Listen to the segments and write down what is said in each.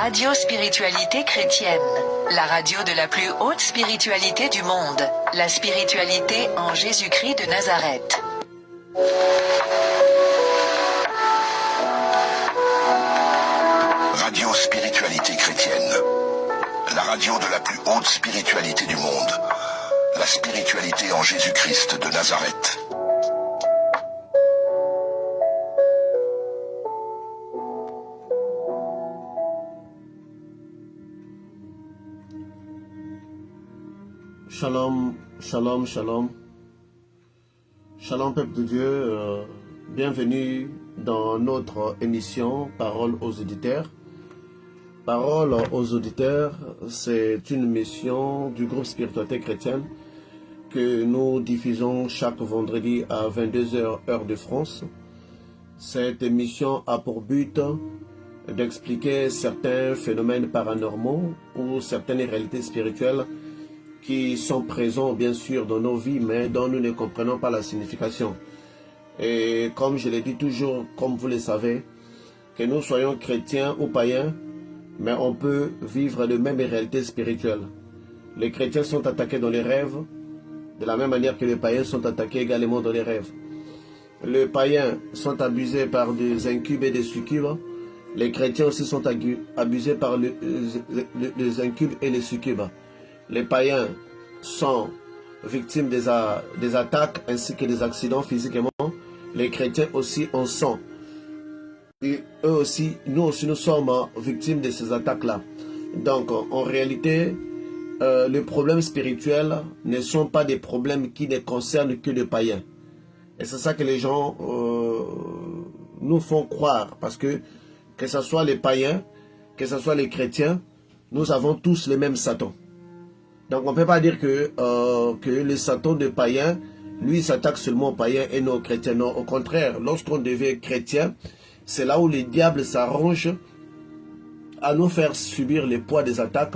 Radio Spiritualité Chrétienne, la radio de la plus haute spiritualité du monde, la spiritualité en Jésus-Christ de Nazareth. Radio Spiritualité Chrétienne, la radio de la plus haute spiritualité du monde, la spiritualité en Jésus-Christ de Nazareth. Shalom, shalom, shalom. Shalom peuple de Dieu, bienvenue dans notre émission Parole aux auditeurs. Parole aux auditeurs, c'est une émission du groupe Spiritualité Chrétienne que nous diffusons chaque vendredi à 22h heure de France. Cette émission a pour but d'expliquer certains phénomènes paranormaux ou certaines réalités spirituelles qui sont présents bien sûr dans nos vies, mais dont nous ne comprenons pas la signification. Et comme je l'ai dit toujours, comme vous le savez, que nous soyons chrétiens ou païens, mais on peut vivre de mêmes réalités spirituelles. Les chrétiens sont attaqués dans les rêves, de la même manière que les païens sont attaqués également dans les rêves. Les païens sont abusés par des incubes et des succubes. Les chrétiens aussi sont abusés par les incubes et les succubes. Les païens sont victimes des attaques ainsi que des accidents physiquement. Les chrétiens aussi en sont. Et eux aussi, nous aussi, nous sommes victimes de ces attaques-là. Donc, en réalité, les problèmes spirituels ne sont pas des problèmes qui ne concernent que les païens. Et c'est ça que les gens nous font croire. Parce que ce soit les païens, que ce soit les chrétiens, nous avons tous les mêmes Satan. Donc on ne peut pas dire que le Satan de païen, lui, s'attaque seulement aux païens et non aux chrétiens. Non, au contraire, lorsqu'on devient chrétien, c'est là où le diable s'arrange à nous faire subir le poids des attaques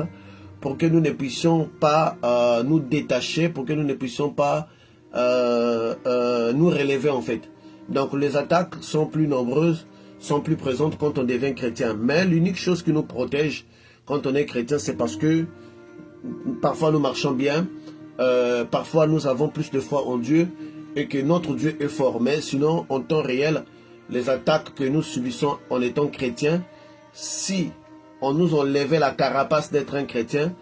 pour que nous ne puissions pas nous détacher, pour que nous ne puissions pas nous relever en fait. Donc les attaques sont plus nombreuses, sont plus présentes quand on devient chrétien. Mais l'unique chose qui nous protège quand on est chrétien, c'est parce que parfois nous marchons bien, parfois nous avons plus de foi en Dieu et que notre Dieu est fort. Mais sinon, en temps réel, les attaques que nous subissons en étant chrétiens, si on nous enlevait la carapace d'être un chrétien,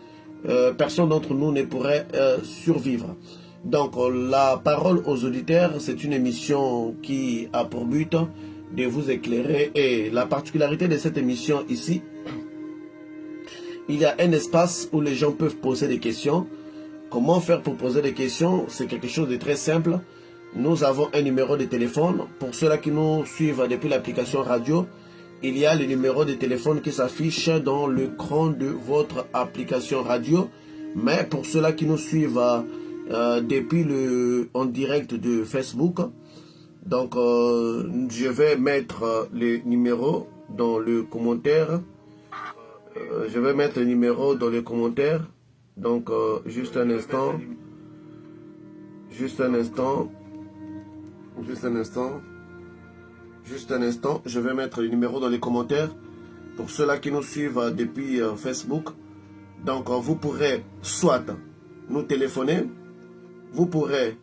personne d'entre nous ne pourrait survivre. Donc la parole aux auditeurs, c'est une émission qui a pour but de vous éclairer. Et la particularité de cette émission ici, il y a un espace où les gens peuvent poser des questions. Comment faire pour poser des questions? C'est quelque chose de très simple. Nous avons un numéro de téléphone. Pour ceux-là qui nous suivent depuis l'application radio, il y a le numéro de téléphone qui s'affiche dans l'écran de votre application radio. Mais pour ceux-là qui nous suivent depuis en direct de Facebook, donc je vais mettre le numéro dans le commentaire. Je vais mettre le numéro dans les commentaires. Donc, juste un instant. Je vais mettre le numéro dans les commentaires. Pour ceux-là qui nous suivent depuis Facebook. Donc, vous pourrez soit nous téléphoner. Vous pourrez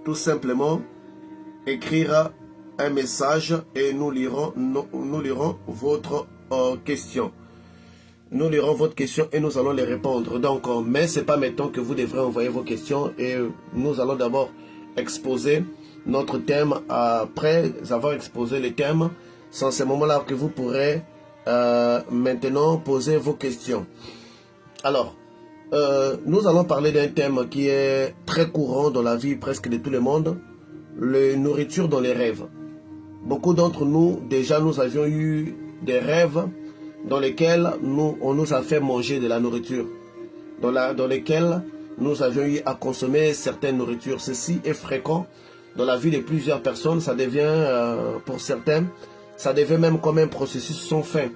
tout simplement écrire un message et nous lirons votre question. Nous lirons votre question et nous allons les répondre. Donc, mais ce n'est pas maintenant que vous devrez envoyer vos questions et nous allons d'abord exposer notre thème. Après avoir exposé le thème, c'est en ce moment-là que vous pourrez maintenant poser vos questions. Alors, nous allons parler d'un thème qui est très courant dans la vie presque de tout le monde, la nourriture dans les rêves. Beaucoup d'entre nous, déjà, nous avions eu des rêves dans lesquels on nous a fait manger de la nourriture, dans lesquels nous avions eu à consommer certaines nourritures. Ceci est fréquent dans la vie de plusieurs personnes. Ça devient, pour certains, ça devient même comme un processus sans fin.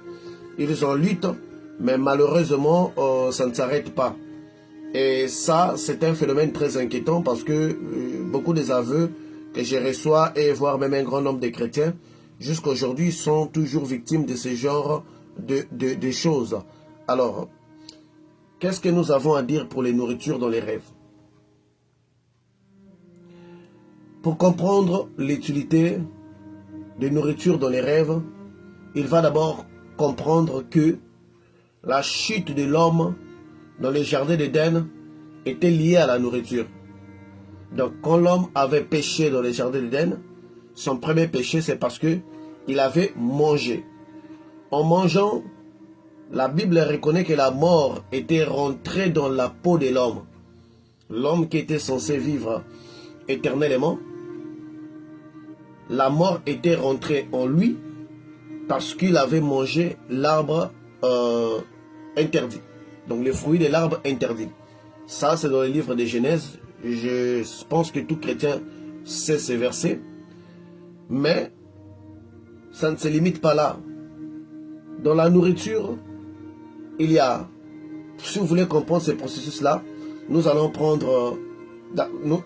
Ils en luttent, mais malheureusement, ça ne s'arrête pas. Et ça, c'est un phénomène très inquiétant parce que beaucoup des aveux que je reçois, et voire même un grand nombre de chrétiens, jusqu'à aujourd'hui, sont toujours victimes de ce genre de choses. Alors, qu'est-ce que nous avons à dire pour les nourritures dans les rêves? Pour comprendre l'utilité des nourritures dans les rêves, il va d'abord comprendre que la chute de l'homme dans le jardin d'Éden était liée à la nourriture. Donc, quand l'homme avait péché dans le jardin d'Éden, son premier péché, c'est parce que il avait mangé. En mangeant, la Bible reconnaît que la mort était rentrée dans la peau de l'homme. L'homme qui était censé vivre éternellement, la mort était rentrée en lui parce qu'il avait mangé l'arbre interdit. Donc le fruit de l'arbre interdit. Ça, c'est dans le livre de Genèse. Je pense que tout chrétien sait ces versets. Mais ça ne se limite pas là. Dans la nourriture, il y a, si vous voulez comprendre ce processus-là, nous allons prendre,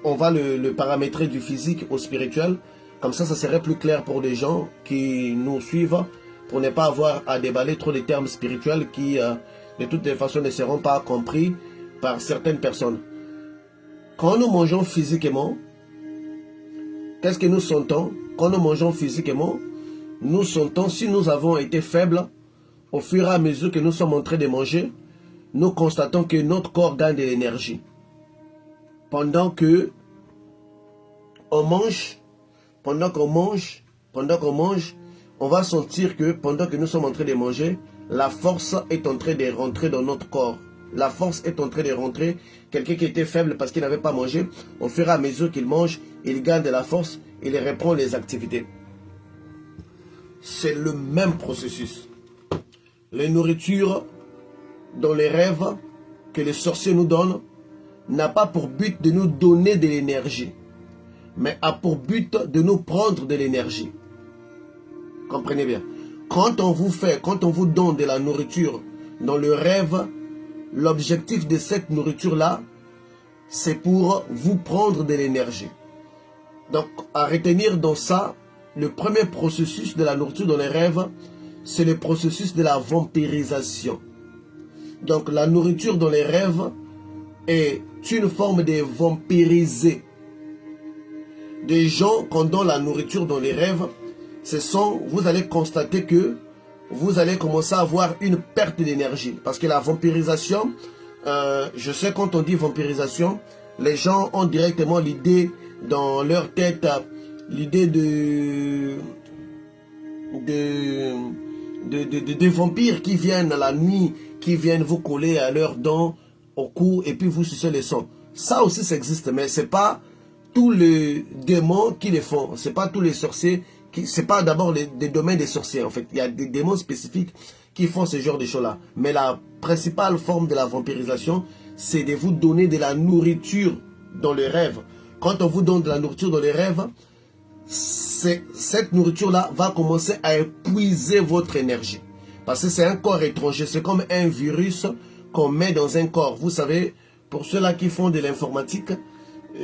on va le paramétrer du physique au spirituel. Comme ça serait plus clair pour les gens qui nous suivent, pour ne pas avoir à déballer trop de termes spirituels qui, de toutes les façons, ne seront pas compris par certaines personnes. Quand nous mangeons physiquement, qu'est-ce que nous sentons? Quand nous mangeons physiquement, nous sentons, si nous avons été faibles, au fur et à mesure que nous sommes en train de manger, nous constatons que notre corps gagne de l'énergie. Pendant que on mange, on va sentir que pendant que nous sommes en train de manger, la force est en train de rentrer dans notre corps. La force est en train de rentrer. Quelqu'un qui était faible parce qu'il n'avait pas mangé, au fur et à mesure qu'il mange, il gagne de la force, il reprend les activités. C'est le même processus. Les nourritures dans les rêves que les sorciers nous donnent n'a pas pour but de nous donner de l'énergie, mais a pour but de nous prendre de l'énergie. Comprenez bien. Quand on vous donne de la nourriture dans le rêve, l'objectif de cette nourriture-là, c'est pour vous prendre de l'énergie. Donc, à retenir dans ça, le premier processus de la nourriture dans les rêves, c'est le processus de la vampirisation. Donc, la nourriture dans les rêves est une forme de vampiriser. Des gens, quand on donne la nourriture dans les rêves, vous allez constater que vous allez commencer à avoir une perte d'énergie. Parce que la vampirisation, je sais quand on dit vampirisation, les gens ont directement l'idée dans leur tête, l'idée de vampires qui viennent à la nuit, qui viennent vous coller à leurs dents, au cou, et puis vous sucez le sang. Ça aussi, ça existe, mais c'est pas tous les démons qui le font. C'est pas tous les sorciers. C'est pas d'abord des domaines des sorciers, en fait. Il y a des démons spécifiques qui font ce genre de choses-là. Mais la principale forme de la vampirisation, c'est de vous donner de la nourriture dans les rêves. Quand on vous donne de la nourriture dans les rêves, cette nourriture-là va commencer à épuiser votre énergie. Parce que c'est un corps étranger. C'est comme un virus qu'on met dans un corps. Vous savez, pour ceux-là qui font de l'informatique,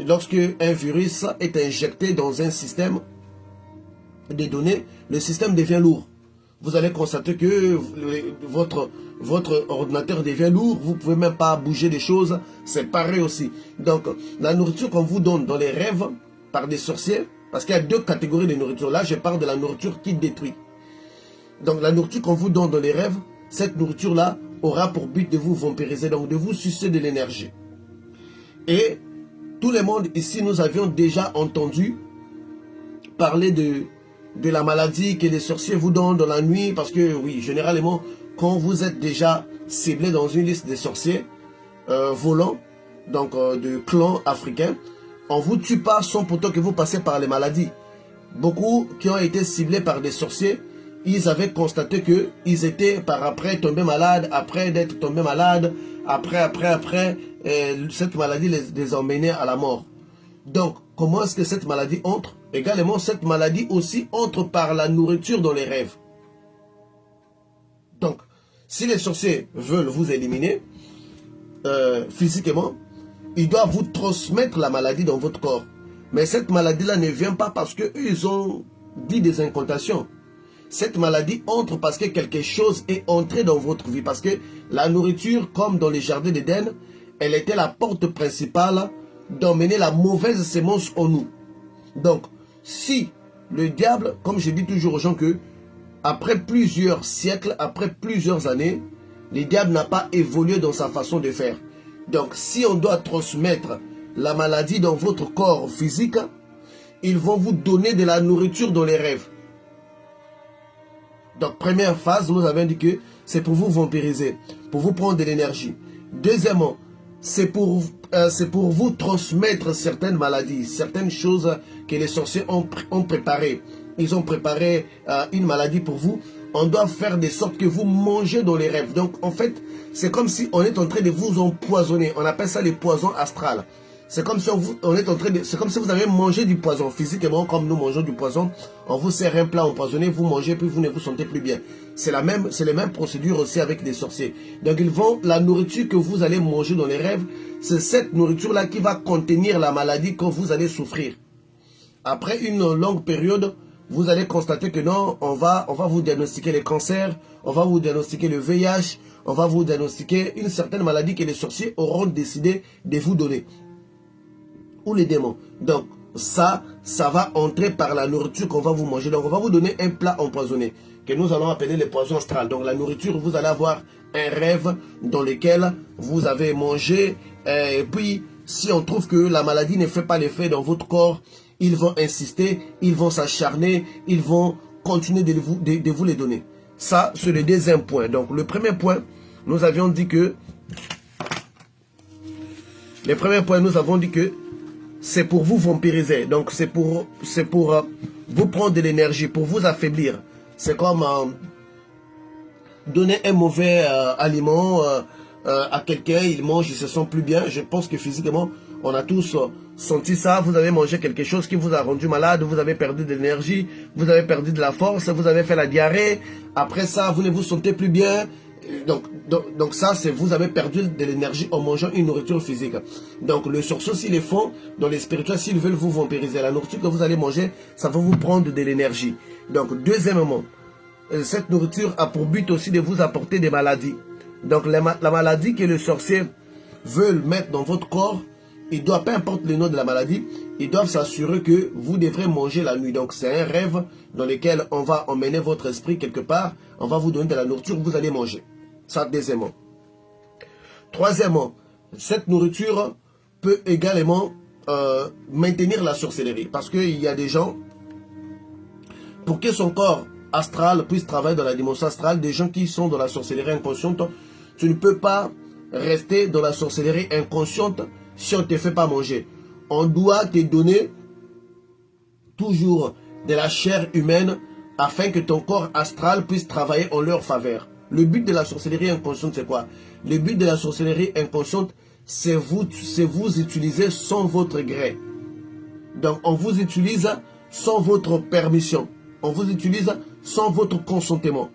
lorsque un virus est injecté dans un système des données, le système devient lourd. Vous allez constater que votre ordinateur devient lourd, vous ne pouvez même pas bouger des choses, c'est pareil aussi. Donc, la nourriture qu'on vous donne dans les rêves par des sorciers, parce qu'il y a deux catégories de nourriture. Là, je parle de la nourriture qui détruit. Donc, la nourriture qu'on vous donne dans les rêves, cette nourriture-là aura pour but de vous vampiriser, donc de vous sucer de l'énergie. Et tout le monde ici, nous avions déjà entendu parler de la maladie que les sorciers vous donnent dans la nuit, parce que oui, généralement, quand vous êtes déjà ciblé dans une liste des sorciers volants, donc de clans africains, on ne vous tue pas sans pourtant que vous passez par les maladies. Beaucoup qui ont été ciblés par des sorciers, ils avaient constaté qu'ils étaient par après tombés malades, après d'être tombés malades, après, cette maladie les emmenait à la mort. Donc, comment est-ce que cette maladie entre? Également, cette maladie aussi entre par la nourriture dans les rêves. Donc, si les sorciers veulent vous éliminer physiquement, ils doivent vous transmettre la maladie dans votre corps. Mais cette maladie-là ne vient pas parce qu'ils ont dit des incantations. Cette maladie entre parce que quelque chose est entré dans votre vie. Parce que la nourriture, comme dans les jardins d'Éden, elle était la porte principale d'emmener la mauvaise sémence en nous. Donc, si le diable, comme je dis toujours aux gens que, après plusieurs siècles, après plusieurs années, le diable n'a pas évolué dans sa façon de faire. Donc, si on doit transmettre la maladie dans votre corps physique, ils vont vous donner de la nourriture dans les rêves. Donc, première phase, nous avons dit que c'est pour vous vampiriser, pour vous prendre de l'énergie. Deuxièmement, c'est pour vous transmettre certaines maladies, certaines choses que les sorciers ont préparées. Ils ont préparé une maladie pour vous. On doit faire de sorte que vous mangez dans les rêves. Donc, en fait, c'est comme si on est en train de vous empoisonner. On appelle ça les poisons astrales. C'est comme si c'est comme si vous avez mangé du poison. Physiquement, comme nous mangeons du poison, on vous sert un plat empoisonné, vous mangez, puis vous ne vous sentez plus bien. C'est les mêmes procédures aussi avec des sorciers. Donc, la nourriture que vous allez manger dans les rêves, c'est cette nourriture-là qui va contenir la maladie que vous allez souffrir. Après une longue période, vous allez constater que non, on va vous diagnostiquer les cancers, on va vous diagnostiquer le VIH, on va vous diagnostiquer une certaine maladie que les sorciers auront décidé de vous donner. Ou les démons. Donc, ça va entrer par la nourriture qu'on va vous manger. Donc, on va vous donner un plat empoisonné, que nous allons appeler les poisons astrales. Donc, la nourriture, vous allez avoir un rêve dans lequel vous avez mangé. Et puis, si on trouve que la maladie ne fait pas l'effet dans votre corps, ils vont insister, ils vont s'acharner, ils vont continuer de vous les donner. Ça, c'est le deuxième point. Donc, le premier point, nous avions dit que... Le premier point, nous avons dit que c'est pour vous vampiriser. Donc, c'est pour vous prendre de l'énergie, pour vous affaiblir. C'est comme donner un mauvais aliment à quelqu'un, il mange, il se sent plus bien. Je pense que physiquement, on a tous senti ça. Vous avez mangé quelque chose qui vous a rendu malade, vous avez perdu de l'énergie, vous avez perdu de la force, vous avez fait la diarrhée. Après ça, vous ne vous sentez plus bien. Donc ça, c'est vous avez perdu de l'énergie en mangeant une nourriture physique. Donc le sorcier, s'ils le font, dans les spirituels, s'ils veulent vous vampiriser, la nourriture que vous allez manger, ça va vous prendre de l'énergie. Donc deuxièmement, cette nourriture a pour but aussi de vous apporter des maladies. Donc la maladie que le sorcier veut mettre dans votre corps, il doit, peu importe le nom de la maladie, ils doivent s'assurer que vous devrez manger la nuit. Donc c'est un rêve dans lequel on va emmener votre esprit quelque part, on va vous donner de la nourriture, vous allez manger. Ça, deuxièmement. Troisièmement, cette nourriture peut également maintenir la sorcellerie. Parce qu'il y a des gens, pour que son corps astral puisse travailler dans la dimension astrale, des gens qui sont dans la sorcellerie inconsciente, tu ne peux pas rester dans la sorcellerie inconsciente si on ne te fait pas manger. On doit te donner toujours de la chair humaine afin que ton corps astral puisse travailler en leur faveur. Le but de la sorcellerie inconsciente, c'est quoi? Le but de la sorcellerie inconsciente, c'est vous utiliser sans votre gré. Donc, on vous utilise sans votre permission. On vous utilise sans votre consentement.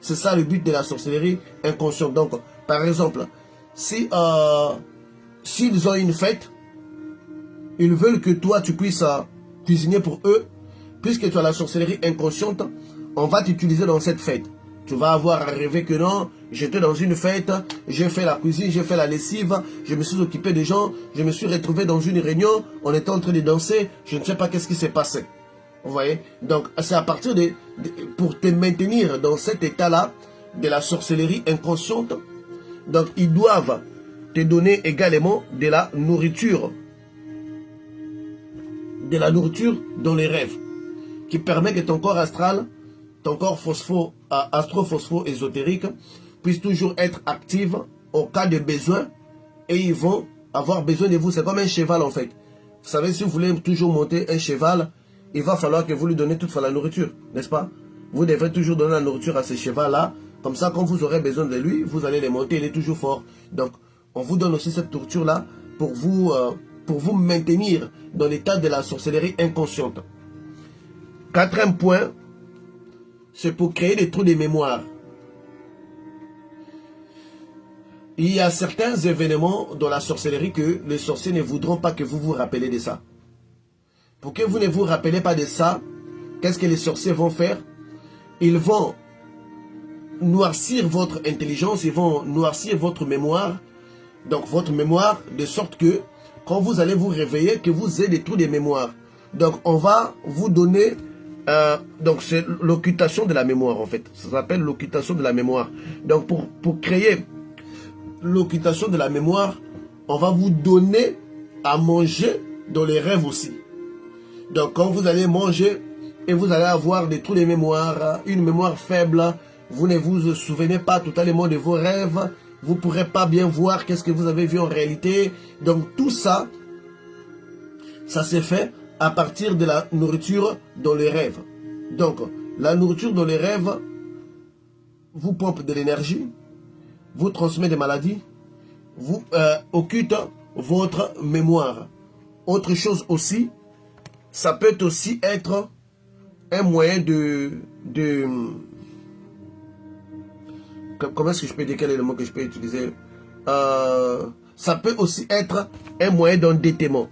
C'est ça le but de la sorcellerie inconsciente. Donc, par exemple, s'ils ont une fête, ils veulent que toi, tu puisses cuisiner pour eux. Puisque tu as la sorcellerie inconsciente, on va t'utiliser dans cette fête. Tu vas avoir à rêver que non, j'étais dans une fête, j'ai fait la cuisine, j'ai fait la lessive, je me suis occupé des gens, je me suis retrouvé dans une réunion, on était en train de danser, je ne sais pas qu'est-ce qui s'est passé. Vous voyez? Donc, c'est à partir pour te maintenir dans cet état-là de la sorcellerie inconsciente. Donc, ils doivent te donner également de la nourriture. De la nourriture dans les rêves. Qui permet que ton corps astral, ton corps astro-phospho-ésotérique puisse toujours être actif au cas de besoin. Et ils vont avoir besoin de vous. C'est comme un cheval en fait. Vous savez, si vous voulez toujours monter un cheval, il va falloir que vous lui donnez toutefois la nourriture, n'est-ce pas? Vous devrez toujours donner la nourriture à ce cheval-là. Comme ça, quand vous aurez besoin de lui, vous allez le monter, il est toujours fort. Donc, on vous donne aussi cette nourriture-là pour vous maintenir dans l'état de la sorcellerie inconsciente. Quatrième point, c'est pour créer des trous de mémoire. Il y a certains événements dans la sorcellerie que les sorciers ne voudront pas que vous vous rappelez de ça. Pour que vous ne vous rappelez pas de ça, qu'est-ce que les sorciers vont faire? ils vont noircir votre intelligence, ils vont noircir votre mémoire. Donc votre mémoire, de sorte que quand vous allez vous réveiller, que vous ayez des trous de mémoire. Donc on va vous donner, donc c'est l'occultation de la mémoire en fait. Ça s'appelle l'occultation de la mémoire. Donc pour créer l'occultation de la mémoire, on va vous donner à manger dans les rêves aussi. Donc quand vous allez manger et vous allez avoir des trous de mémoire, une mémoire faible, vous ne vous souvenez pas totalement de vos rêves, vous ne pourrez pas bien voir qu'est-ce que vous avez vu en réalité. Donc tout ça, ça s'est fait à partir de la nourriture dans les rêves. Donc la nourriture dans les rêves vous pompe de l'énergie, vous transmet des maladies, vous occulte votre mémoire. Autre chose aussi, ça peut aussi être un moyen de comment est-ce que je peux dire, quel est le mot que je peux utiliser? Ça peut aussi être un moyen d'endettement.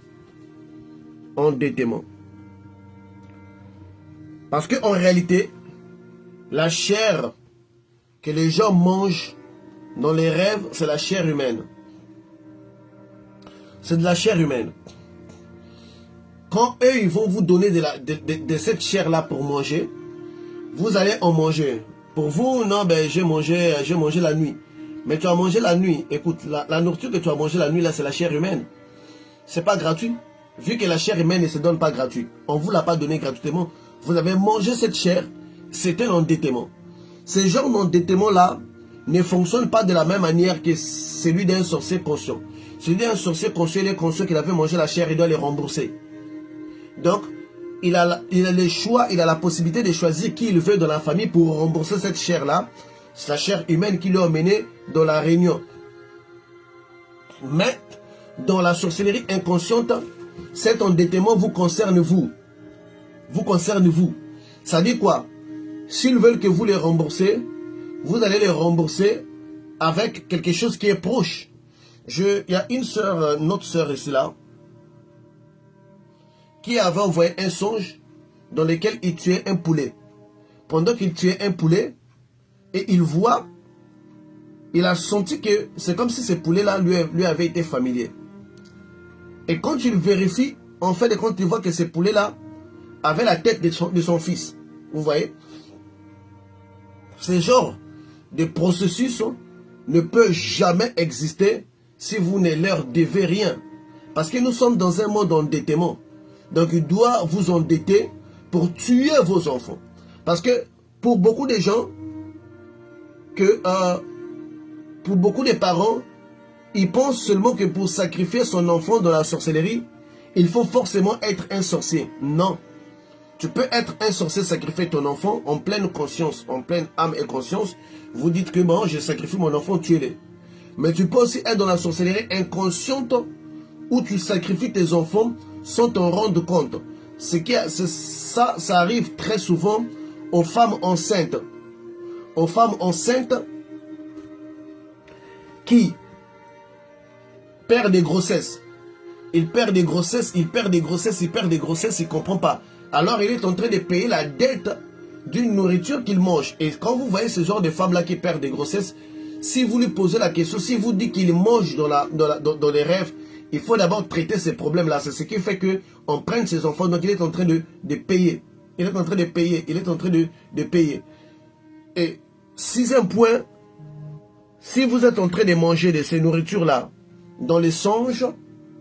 Endettement. Parce qu'en réalité, la chair que les gens mangent dans les rêves, c'est la chair humaine. C'est de la chair humaine. Quand eux, ils vont vous donner de cette chair-là pour manger, vous allez en manger. Pour vous, non, ben j'ai mangé la nuit. Mais tu as mangé la nuit. Écoute, la nourriture que tu as mangé la nuit, là, c'est la chair humaine. C'est pas gratuit. Vu que la chair humaine ne se donne pas gratuite. On ne vous l'a pas donné gratuitement. Vous avez mangé cette chair. C'est un endettement. Ce genre d'endettement-là ne fonctionne pas de la même manière que celui d'un sorcier conscient. Celui d'un sorcier conscient, il est conscient qu'il avait mangé la chair, il doit les rembourser. Donc, il a le choix, il a la possibilité de choisir qui il veut dans la famille pour rembourser cette chair-là. C'est la chair humaine qui l'a emmené dans la réunion. Mais, dans la sorcellerie inconsciente, cet endettement vous concerne vous. Vous concerne vous. Ça dit quoi? S'ils veulent que vous les remboursez, vous allez les rembourser avec quelque chose qui est proche. Il y a une sœur, notre sœur ici là, qui avait envoyé un songe dans lequel il tuait un poulet. Pendant qu'il tuait un poulet, et il a senti que c'est comme si ce poulet-là lui avait été familier. Et quand il vérifie, en fait, quand il voit que ce poulet-là avait la tête de son fils, vous voyez, ce genre de processus ne peut jamais exister si vous ne leur devez rien. Parce que nous sommes dans un monde d'endettement. Donc il doit vous endetter pour tuer vos enfants. Parce que pour beaucoup de gens, pour beaucoup de parents, ils pensent seulement que pour sacrifier son enfant dans la sorcellerie, il faut forcément être un sorcier. Non. Tu peux être un sorcier, sacrifier ton enfant en pleine conscience, en pleine âme et conscience. Vous dites que bon, je sacrifie mon enfant, tuez-le. Mais tu peux aussi être dans la sorcellerie inconsciente où tu sacrifies tes enfants sans t'en rendre compte. Ça arrive très souvent aux femmes enceintes. Aux femmes enceintes qui perdent des grossesses. Ils perdent des grossesses, ils perdent des grossesses, ils perdent des grossesses, il ne comprend pas. Alors il est en train de payer la dette d'une nourriture qu'il mange. Et quand vous voyez ce genre de femmes-là qui perdent des grossesses, si vous lui posez la question, si vous dites qu'il mange dans les rêves, il faut d'abord traiter ces problèmes-là. C'est ce qui fait qu'on prenne ses enfants. Donc il est en train de payer. Il est en train de payer. Il est en train de payer. Et sixième point, si vous êtes en train de manger de ces nourritures-là dans les songes,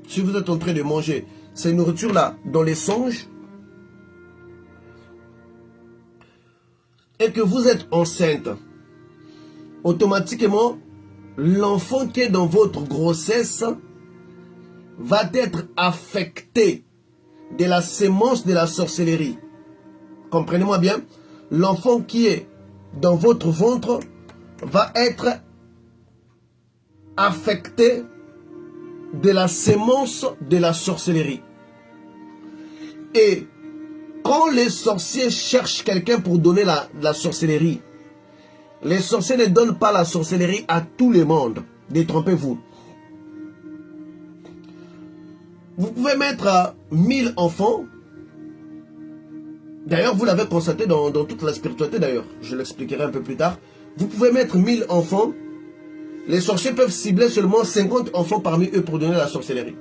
si vous êtes en train de manger ces nourritures-là dans les songes, et que vous êtes enceinte, automatiquement, l'enfant qui est dans votre grossesse va être affecté de la sémence de la sorcellerie. Comprenez-moi bien, l'enfant qui est dans votre ventre va être affecté de la sémence de la sorcellerie. Et quand les sorciers cherchent quelqu'un pour donner la sorcellerie, les sorciers ne donnent pas la sorcellerie à tout le monde. Détrompez-vous. Vous pouvez mettre 1000 enfants D'ailleurs, vous l'avez constaté dans toute la spiritualité d'ailleurs. Je l'expliquerai un peu plus tard. Vous pouvez mettre 1000 enfants. Les sorciers peuvent cibler seulement 50 enfants parmi eux pour donner la sorcellerie.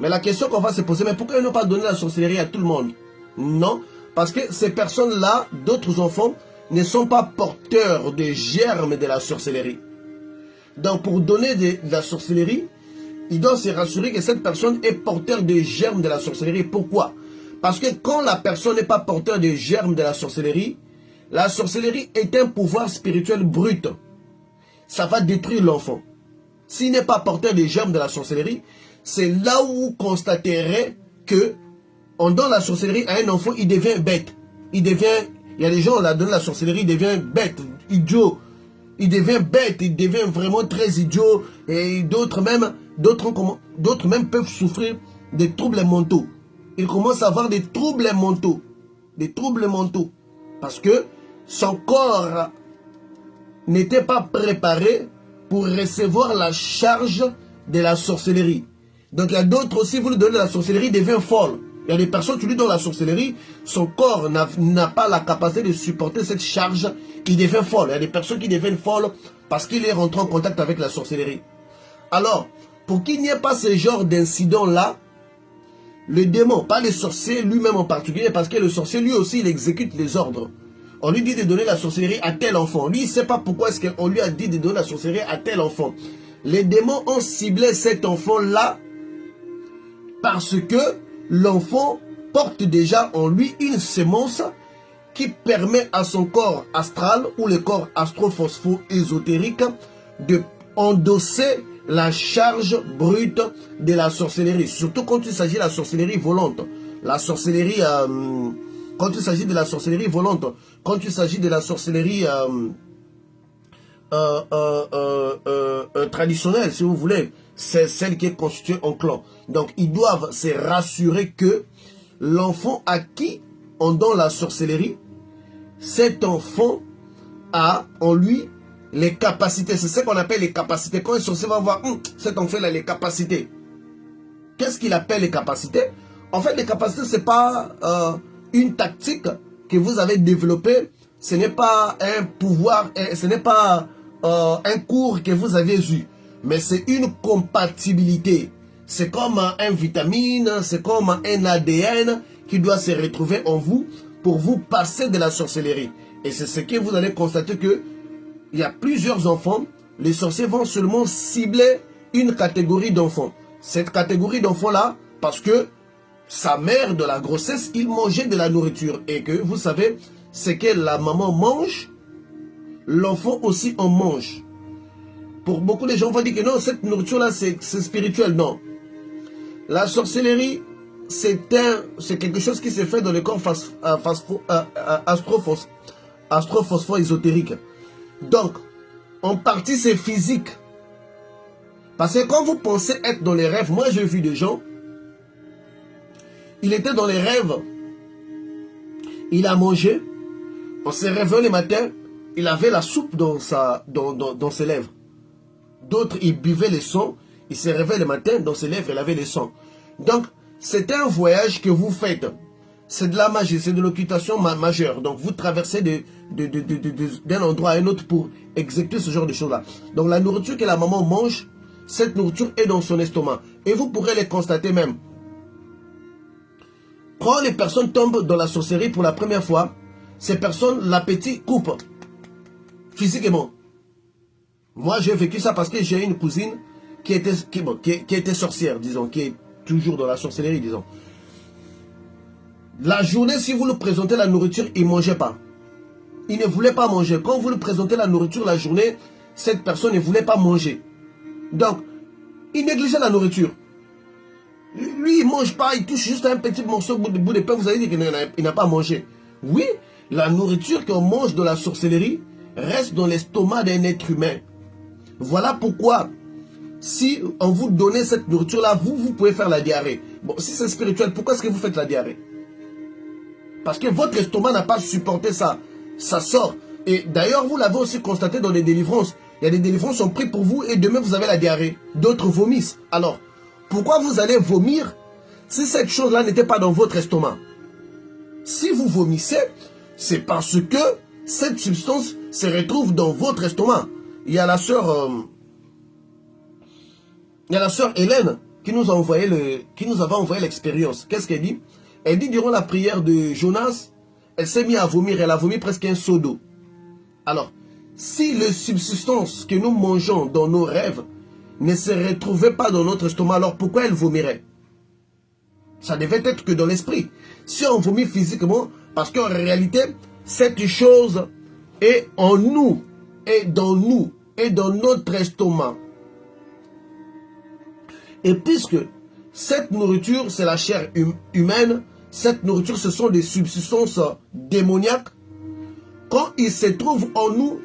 Mais la question qu'on va se poser, mais pourquoi ils n'ont pas donné la sorcellerie à tout le monde? Non, parce que ces personnes-là, d'autres enfants, ne sont pas porteurs des germes de la sorcellerie. Donc pour donner de la sorcellerie, il doit se rassurer que cette personne est porteur des germes de la sorcellerie. Pourquoi? Parce que quand la personne n'est pas porteur des germes de la sorcellerie est un pouvoir spirituel brut. Ça va détruire l'enfant. S'il n'est pas porteur des germes de la sorcellerie, c'est là où vous constaterez que on donne la sorcellerie à un enfant, il devient bête. Il y a des gens, on leur donne la sorcellerie, il devient bête, idiot. Il devient bête, il devient vraiment très idiot. Et d'autres même peuvent souffrir des troubles mentaux. Ils commencent à avoir des troubles mentaux. Des troubles mentaux. Parce que son corps n'était pas préparé pour recevoir la charge de la sorcellerie. Donc il y a d'autres aussi, vous lui donnez la sorcellerie, il devient folle. Il y a des personnes qui lui donnent la sorcellerie, son corps n'a pas la capacité de supporter cette charge, il devient folle. Il y a des personnes qui deviennent folles parce qu'il est rentré en contact avec la sorcellerie. Alors, pour qu'il n'y ait pas ce genre d'incident-là, le démon, pas le sorcier lui-même en particulier, parce que le sorcier lui aussi, il exécute les ordres. On lui dit de donner la sorcellerie à tel enfant. Lui, il ne sait pas pourquoi est-ce qu'on lui a dit de donner la sorcellerie à tel enfant. Les démons ont ciblé cet enfant-là parce que l'enfant porte déjà en lui une sémence qui permet à son corps astral ou le corps astro-phospho-ésotérique de endosser la charge brute de la sorcellerie. Surtout quand il s'agit de la sorcellerie volante. La sorcellerie, quand il s'agit de la sorcellerie volante, quand il s'agit de la sorcellerie traditionnelle, si vous voulez, c'est celle qui est constituée en clan. Donc, ils doivent se rassurer que l'enfant à qui on donne la sorcellerie, cet enfant a en lui les capacités. C'est ce qu'on appelle les capacités. Quand un sorcier va voir, cet enfant a les capacités. Qu'est-ce qu'il appelle les capacités? En fait, les capacités, ce n'est pas une tactique que vous avez développée. Ce n'est pas un pouvoir, ce n'est pas un cours que vous avez eu. Mais c'est une compatibilité. C'est comme un vitamine, c'est comme un ADN qui doit se retrouver en vous pour vous passer de la sorcellerie. Et c'est ce que vous allez constater que il y a plusieurs enfants. Les sorciers vont seulement cibler une catégorie d'enfants. Cette catégorie d'enfants-là, parce que sa mère de la grossesse, il mangeait de la nourriture. Et que vous savez, c'est que la maman mange, l'enfant aussi en mange. Pour beaucoup de gens, on va dire que non, cette nourriture-là, c'est spirituel. Non. La sorcellerie, c'est quelque chose qui se fait dans le corps astro-phospho-ésotérique. Donc, en partie, c'est physique. Parce que quand vous pensez être dans les rêves, moi j'ai vu des gens, il était dans les rêves, il a mangé, on s'est réveillé le matin, il avait la soupe dans ses lèvres. D'autres, ils buvaient le sang, il se réveillait le matin, dans ses lèvres, il avait le sang. Donc, c'est un voyage que vous faites. C'est de la magie, c'est de l'occultation majeure. Donc, vous traversez d'un endroit à un autre pour exécuter ce genre de choses-là. Donc, la nourriture que la maman mange, cette nourriture est dans son estomac. Et vous pourrez les constater même. Quand les personnes tombent dans la sorcellerie pour la première fois, ces personnes, l'appétit coupe. Physiquement. Moi, j'ai vécu ça parce que j'ai une cousine qui était sorcière, disons, qui est toujours dans la sorcellerie, disons. La journée, si vous lui présentez la nourriture, il ne mangeait pas. Il ne voulait pas manger. Quand vous lui présentez la nourriture la journée, cette personne ne voulait pas manger. Donc, il négligeait la nourriture. Lui, il ne mange pas, il touche juste un petit morceau de bout de pain, vous allez dire qu'il n'a pas mangé. Oui, la nourriture qu'on mange de la sorcellerie reste dans l'estomac d'un être humain. Voilà pourquoi, si on vous donnait cette nourriture-là, vous pouvez faire la diarrhée. Bon, si c'est spirituel, pourquoi est-ce que vous faites la diarrhée? Parce que votre estomac n'a pas supporté ça. Ça sort. Et d'ailleurs, vous l'avez aussi constaté dans les délivrances. Il y a des délivrances qui sont prises pour vous et demain, vous avez la diarrhée. D'autres vomissent. Alors, pourquoi vous allez vomir si cette chose-là n'était pas dans votre estomac? Si vous vomissez, c'est parce que cette substance se retrouve dans votre estomac. Il y a la sœur Hélène qui nous avait envoyé l'expérience. Qu'est-ce qu'elle dit? Elle dit durant la prière de Jonas, elle s'est mise à vomir. Elle a vomi presque un seau d'eau. Alors, si les substances que nous mangeons dans nos rêves ne se retrouvaient pas dans notre estomac, alors pourquoi elle vomirait? Ça devait être que dans l'esprit. Si on vomit physiquement, parce qu'en réalité, cette chose est en nous, est dans nous, est dans notre estomac. Et puisque cette nourriture, c'est la chair humaine, cette nourriture, ce sont des substances démoniaques, quand il se trouve en nous,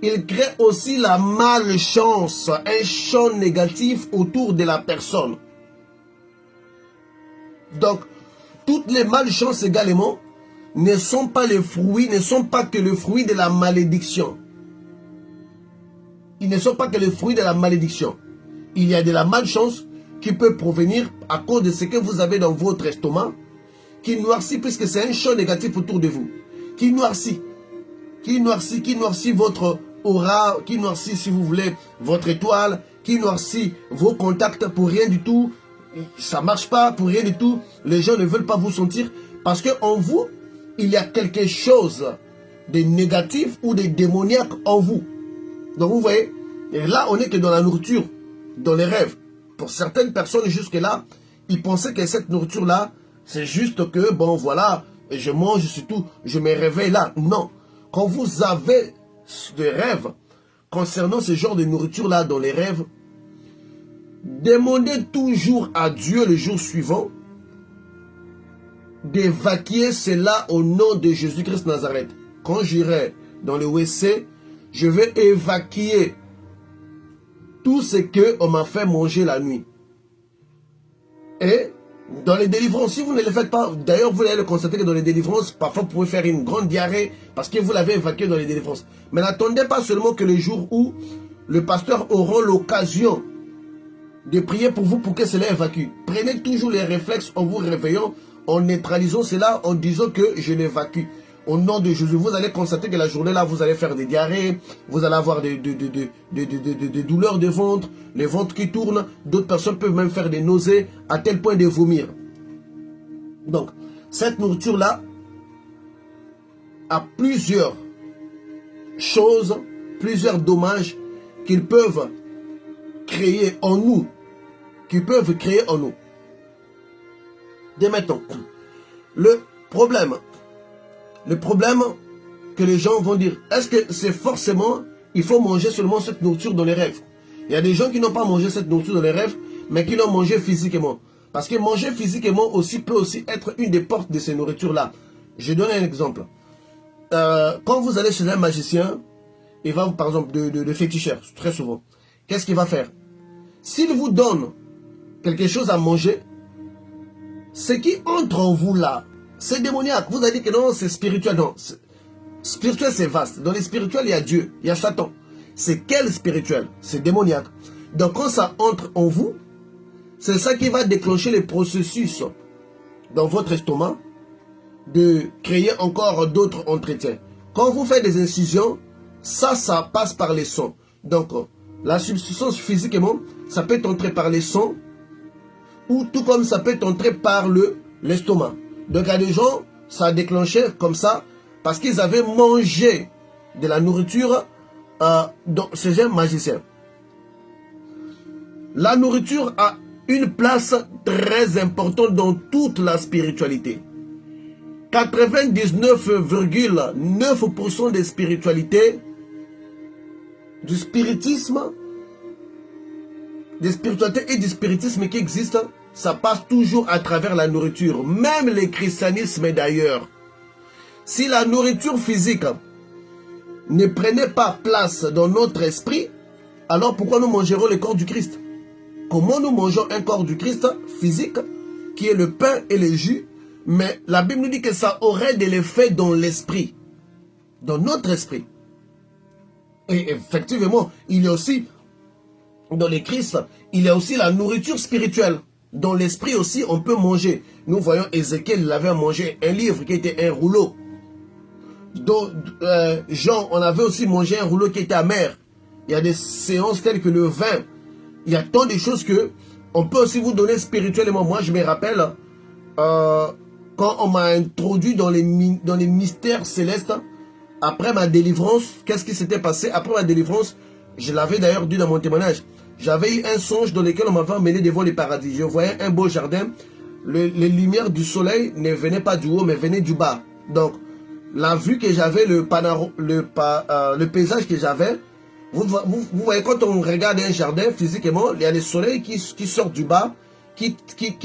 il crée aussi la malchance, un champ négatif autour de la personne. Donc, toutes les malchances également ne sont pas les fruits, ne sont pas que le fruit de la malédiction. Ils ne sont pas que le fruit de la malédiction. Il y a de la malchance qui peut provenir à cause de ce que vous avez dans votre estomac, qui noircit, puisque c'est un champ négatif autour de vous, qui noircit votre aura, qui noircit, si vous voulez, votre étoile, qui noircit vos contacts pour rien du tout. Ça ne marche pas pour rien du tout. Les gens ne veulent pas vous sentir parce qu'en vous, il y a quelque chose de négatif ou de démoniaque en vous. Donc vous voyez, et là on n'est que dans la nourriture, dans les rêves. Pour certaines personnes jusque-là, ils pensaient que cette nourriture-là, c'est juste que, bon voilà, je mange, c'est tout, je me réveille là. Non. Quand vous avez des rêves concernant ce genre de nourriture-là dans les rêves, demandez toujours à Dieu le jour suivant d'évacuer cela au nom de Jésus-Christ Nazareth. Quand j'irai dans le WC, je vais évacuer tout ce qu'on m'a fait manger la nuit. Et dans les délivrances, si vous ne le faites pas, d'ailleurs vous allez le constater que dans les délivrances, parfois vous pouvez faire une grande diarrhée parce que vous l'avez évacué dans les délivrances. Mais n'attendez pas seulement que le jour où le pasteur aura l'occasion de prier pour vous pour que cela évacue. Prenez toujours les réflexes en vous réveillant, en neutralisant cela, en disant que je l'évacue. Au nom de Jésus, vous allez constater que la journée-là, vous allez faire des diarrhées, vous allez avoir des douleurs de ventre, les ventres qui tournent. D'autres personnes peuvent même faire des nausées à tel point de vomir. Donc, cette nourriture-là a plusieurs choses, plusieurs dommages qu'ils peuvent créer en nous. Dès maintenant, le problème que les gens vont dire, est-ce que c'est forcément, il faut manger seulement cette nourriture dans les rêves? Il y a des gens qui n'ont pas mangé cette nourriture dans les rêves, mais qui l'ont mangé physiquement. Parce que manger physiquement aussi peut aussi être une des portes de ces nourritures-là. Je donne un exemple. Quand vous allez chez un magicien, il va, par exemple, de féticheur, très souvent, qu'est-ce qu'il va faire? S'il vous donne quelque chose à manger, ce qui entre en vous là, c'est démoniaque. Vous avez dit que non, c'est spirituel. Non, spirituel c'est vaste. Dans les spirituels, il y a Dieu, il y a Satan. C'est quel spirituel? C'est démoniaque. Donc quand ça entre en vous, c'est ça qui va déclencher les processus dans votre estomac de créer encore d'autres entretiens. Quand vous faites des incisions, ça passe par les sons. Donc la substance physiquement, ça peut entrer par les sons ou tout comme ça peut entrer par l'estomac. Donc, il y a des gens, ça a déclenché comme ça parce qu'ils avaient mangé de la nourriture chez un magicien. La nourriture a une place très importante dans toute la spiritualité. 99,9% des spiritualités, du spiritisme, des spiritualités et du spiritisme qui existent, ça passe toujours à travers la nourriture. Même le christianisme d'ailleurs. Si la nourriture physique ne prenait pas place dans notre esprit, alors pourquoi nous mangerons le corps du Christ? Comment nous mangeons un corps du Christ physique, qui est le pain et le jus, mais la Bible nous dit que ça aurait de l'effet dans l'esprit, dans notre esprit. Et effectivement, il y a aussi, dans les Christ, il y a aussi la nourriture spirituelle. Dans l'esprit aussi, on peut manger. Nous voyons Ézéchiel, il avait mangé un livre qui était un rouleau. Jean, on avait aussi mangé un rouleau qui était amer. Il y a des séances telles que le vin. Il y a tant de choses que on peut aussi vous donner spirituellement. Moi, je me rappelle, quand on m'a introduit dans les mystères célestes, après ma délivrance, qu'est-ce qui s'était passé? Après ma délivrance, je l'avais d'ailleurs dit dans mon témoignage, j'avais eu un songe dans lequel on m'avait emmené devant le paradis. Je voyais un beau jardin. Les lumières du soleil ne venaient pas du haut, mais venaient du bas. Donc, la vue que j'avais, le paysage que j'avais, vous voyez, quand on regarde un jardin physiquement, il y a le soleil qui sort du bas, qui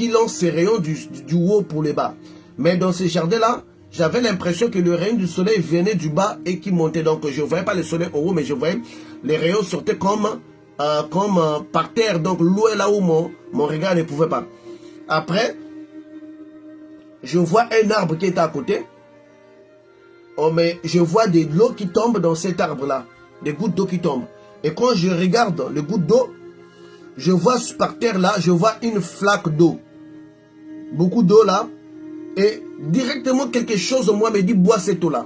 lance ses rayons du haut pour le bas. Mais dans ce jardin-là, j'avais l'impression que le rayon du soleil venait du bas et qui montait. Donc, je ne voyais pas le soleil en haut, mais je voyais les rayons sortaient comme par terre. Donc, l'eau est là où mon regard ne pouvait pas. Après, je vois un arbre qui est à côté. Oh, mais je vois de l'eau qui tombe dans cet arbre-là. Des gouttes d'eau qui tombent. Et quand je regarde les gouttes d'eau, je vois par terre là, je vois une flaque d'eau. Beaucoup d'eau là. Et directement quelque chose en moi me dit, bois cette eau-là.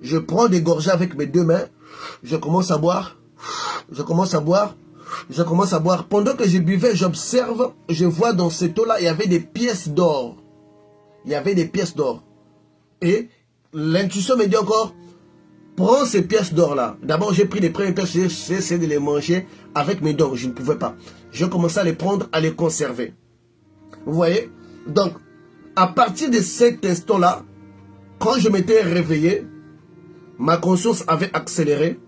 Je prends des gorgées avec mes deux mains. Je commence à boire. Je commence à boire. Je commence à boire. Pendant que je buvais, j'observe. Je vois dans cette eau-là, il y avait des pièces d'or. Il y avait des pièces d'or. Et l'intuition me dit encore, prends ces pièces d'or-là. D'abord, j'ai pris les premières pièces. J'ai essayé de les manger avec mes dents. Je ne pouvais pas. Je commençais à les prendre, à les conserver. Vous voyez? Donc, à partir de cet instant-là, quand je m'étais réveillé, ma conscience avait accéléré.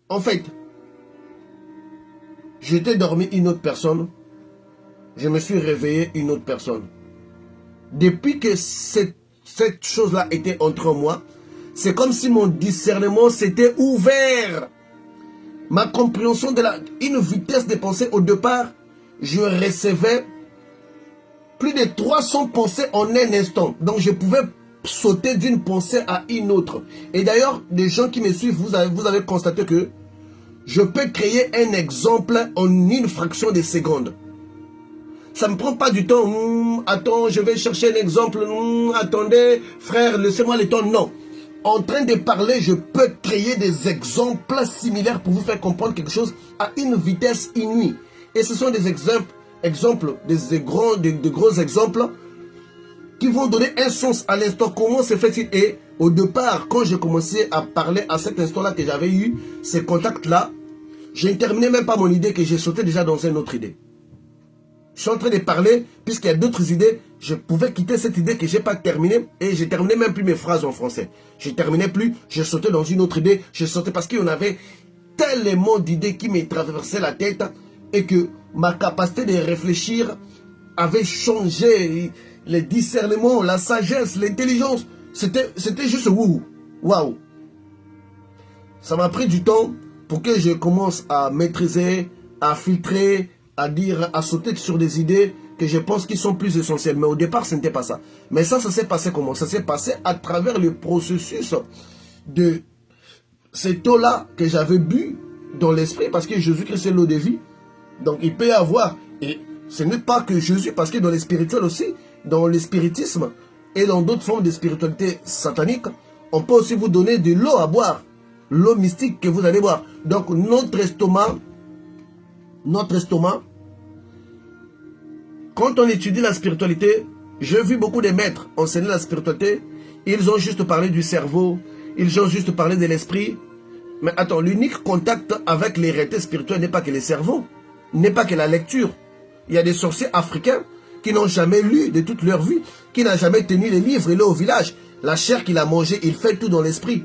En fait, j'étais dormi une autre personne. Je me suis réveillé une autre personne. Depuis que cette chose-là était entre moi, c'est comme si mon discernement s'était ouvert. Ma compréhension de une vitesse de pensée au départ, je recevais plus de 300 pensées en un instant. Donc, je pouvais sauter d'une pensée à une autre. Et d'ailleurs, les gens qui me suivent, vous avez constaté que je peux créer un exemple en une fraction de seconde. Ça ne me prend pas du temps. Attends, je vais chercher un exemple. Attendez, frère, laissez-moi le temps. Non. En train de parler, je peux créer des exemples similaires pour vous faire comprendre quelque chose à une vitesse inouïe. Et ce sont des exemples, de gros exemples qui vont donner un sens à l'instant. Comment se fait-il? Et au départ, quand j'ai commencé à parler à cet instant-là que j'avais eu ces contacts-là, je ne terminais même pas mon idée que j'ai sauté déjà dans une autre idée. Je suis en train de parler, puisqu'il y a d'autres idées, je pouvais quitter cette idée que je n'ai pas terminée et je terminais même plus mes phrases en français. Je ne terminais plus, je sautais dans une autre idée, je sautais parce qu'il y en avait tellement d'idées qui me traversaient la tête et que ma capacité de réfléchir avait changé. Le discernement, la sagesse, l'intelligence, c'était juste waouh. Ça m'a pris du temps pour que je commence à maîtriser, à filtrer, à dire, à sauter sur des idées que je pense qui sont plus essentielles. Mais au départ, ce n'était pas ça. Mais ça s'est passé comment? Ça s'est passé à travers le processus de cette eau-là que j'avais bu dans l'esprit, parce que Jésus-Christ est l'eau de vie. Donc il peut y avoir, et ce n'est pas que Jésus, parce que dans les spirituels aussi, dans le spiritisme et dans d'autres formes de spiritualité satanique, on peut aussi vous donner de l'eau à boire, l'eau mystique que vous allez boire. Donc notre estomac, quand on étudie la spiritualité, j'ai vu beaucoup de maîtres enseigner la spiritualité, ils ont juste parlé du cerveau, ils ont juste parlé de l'esprit. Mais attends, l'unique contact avec les réalités spirituelles n'est pas que le cerveau, n'est pas que la lecture. Il y a des sorciers africains qui n'ont jamais lu de toute leur vie, qui n'ont jamais tenu les livres, il est au village. La chair qu'il a mangée, il fait tout dans l'esprit.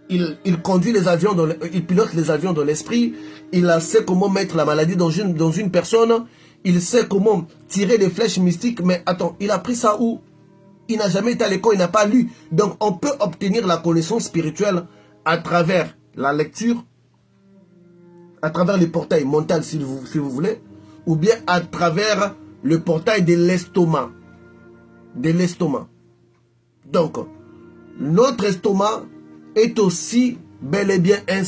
Il conduit les avions, il pilote les avions dans l'esprit. Il sait comment mettre la maladie dans une personne. Il sait comment tirer des flèches mystiques. Mais attends, il a pris ça où? Il n'a jamais été à l'école, il n'a pas lu. Donc on peut obtenir la connaissance spirituelle à travers la lecture, à travers le portail mental si vous voulez, ou bien à travers le portail de l'estomac. Donc, notre estomac est aussi bel et bien une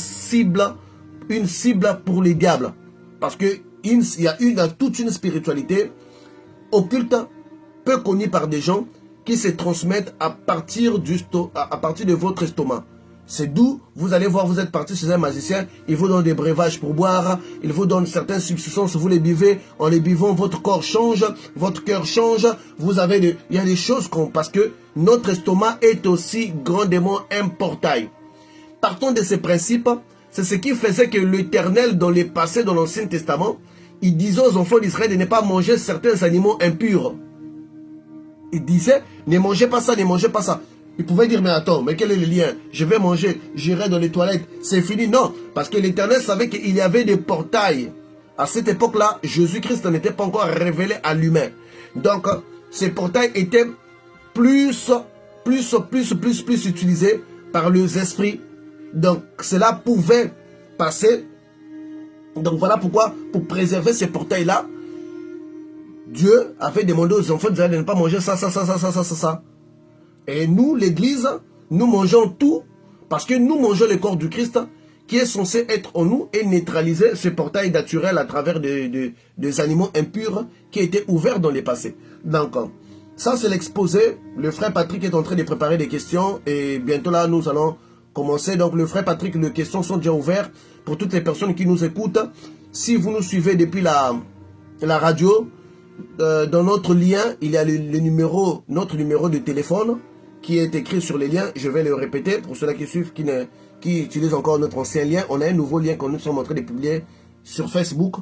cible pour les diables. Parce qu'il il y a toute une spiritualité occulte, peu connue par des gens, qui se transmettent à partir de votre estomac. C'est d'où vous allez voir, vous êtes parti chez un magicien, il vous donne des breuvages pour boire, il vous donne certaines substances, vous les buvez, en les buvant, votre corps change, votre cœur change, il y a des choses parce que notre estomac est aussi grandement un portail. Partons de ces principes, c'est ce qui faisait que l'Éternel, dans le passé, dans l'Ancien Testament, il disait aux enfants d'Israël de ne pas manger certains animaux impurs. Il disait, ne mangez pas ça, ne mangez pas ça. Il pouvait dire, mais attends, mais quel est le lien? Je vais manger, j'irai dans les toilettes, c'est fini. Non, parce que l'Éternel savait qu'il y avait des portails. À cette époque-là, Jésus-Christ n'était pas encore révélé à l'humain. Donc, ces portails étaient plus utilisés par les esprits. Donc, cela pouvait passer. Donc, voilà pourquoi, pour préserver ces portails-là, Dieu avait demandé aux enfants de ne pas manger ça. Et nous, l'Église, nous mangeons tout parce que nous mangeons le corps du Christ qui est censé être en nous et neutraliser ce portail naturel à travers des animaux impurs qui étaient ouverts dans le passé. Donc, ça c'est l'exposé. Le frère Patrick est en train de préparer des questions et bientôt là, nous allons commencer. Donc, le frère Patrick, les questions sont déjà ouvertes pour toutes les personnes qui nous écoutent. Si vous nous suivez depuis la radio, dans notre lien, il y a notre numéro de téléphone qui est écrit sur les liens. Je vais le répéter pour ceux-là qui suivent, qui utilisent encore notre ancien lien. On a un nouveau lien que nous sommes en train de publier sur Facebook.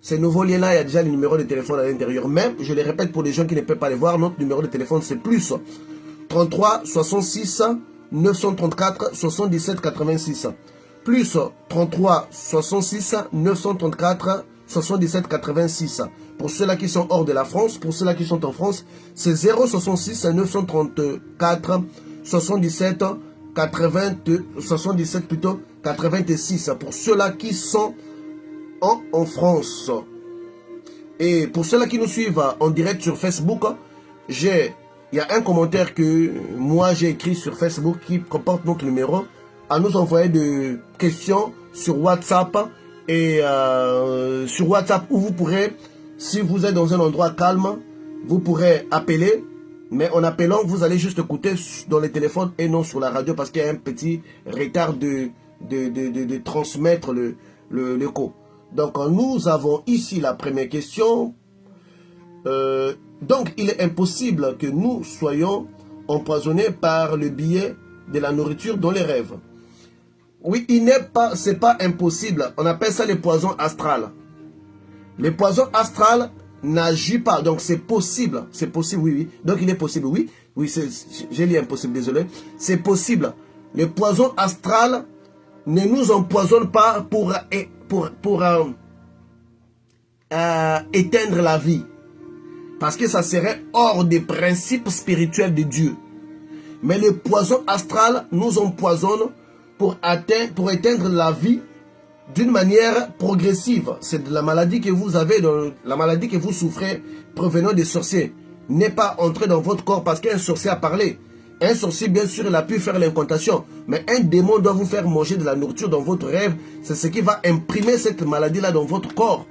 Ce nouveau lien-là, il y a déjà le numéro de téléphone à l'intérieur. Même, je le répète pour les gens qui ne peuvent pas les voir, notre numéro de téléphone c'est plus 33 66 934 77 86. Plus 33 66 934 77 86. Pour ceux-là qui sont hors de la France, pour ceux-là qui sont en France, c'est 066 934 77 86. Pour ceux-là qui sont en France. Et pour ceux-là qui nous suivent en direct sur Facebook, il y a un commentaire que moi j'ai écrit sur Facebook qui comporte notre numéro, à nous envoyer des questions sur WhatsApp. Et sur WhatsApp où vous pourrez, si vous êtes dans un endroit calme, vous pourrez appeler. Mais en appelant, vous allez juste écouter dans le téléphone et non sur la radio parce qu'il y a un petit retard de transmettre l'écho. Donc nous avons ici la première question. Donc il est impossible que nous soyons empoisonnés par le biais de la nourriture dans les rêves. Oui, c'est pas impossible. On appelle ça les poisons astrales. Les poisons astrales n'agissent pas. Donc c'est possible. C'est possible, oui. Donc il est possible, oui. Oui, j'ai lu impossible, désolé. C'est possible. Les poisons astrales ne nous empoisonnent pas pour éteindre la vie. Parce que ça serait hors des principes spirituels de Dieu. Mais les poisons astrales nous empoisonnent pour éteindre la vie d'une manière progressive. C'est de la maladie que vous avez, la maladie que vous souffrez provenant des sorciers. N'est pas entré dans votre corps parce qu'un sorcier a parlé. Un sorcier, bien sûr, il a pu faire l'incantation. Mais un démon doit vous faire manger de la nourriture dans votre rêve. C'est ce qui va imprimer cette maladie-là dans votre corps.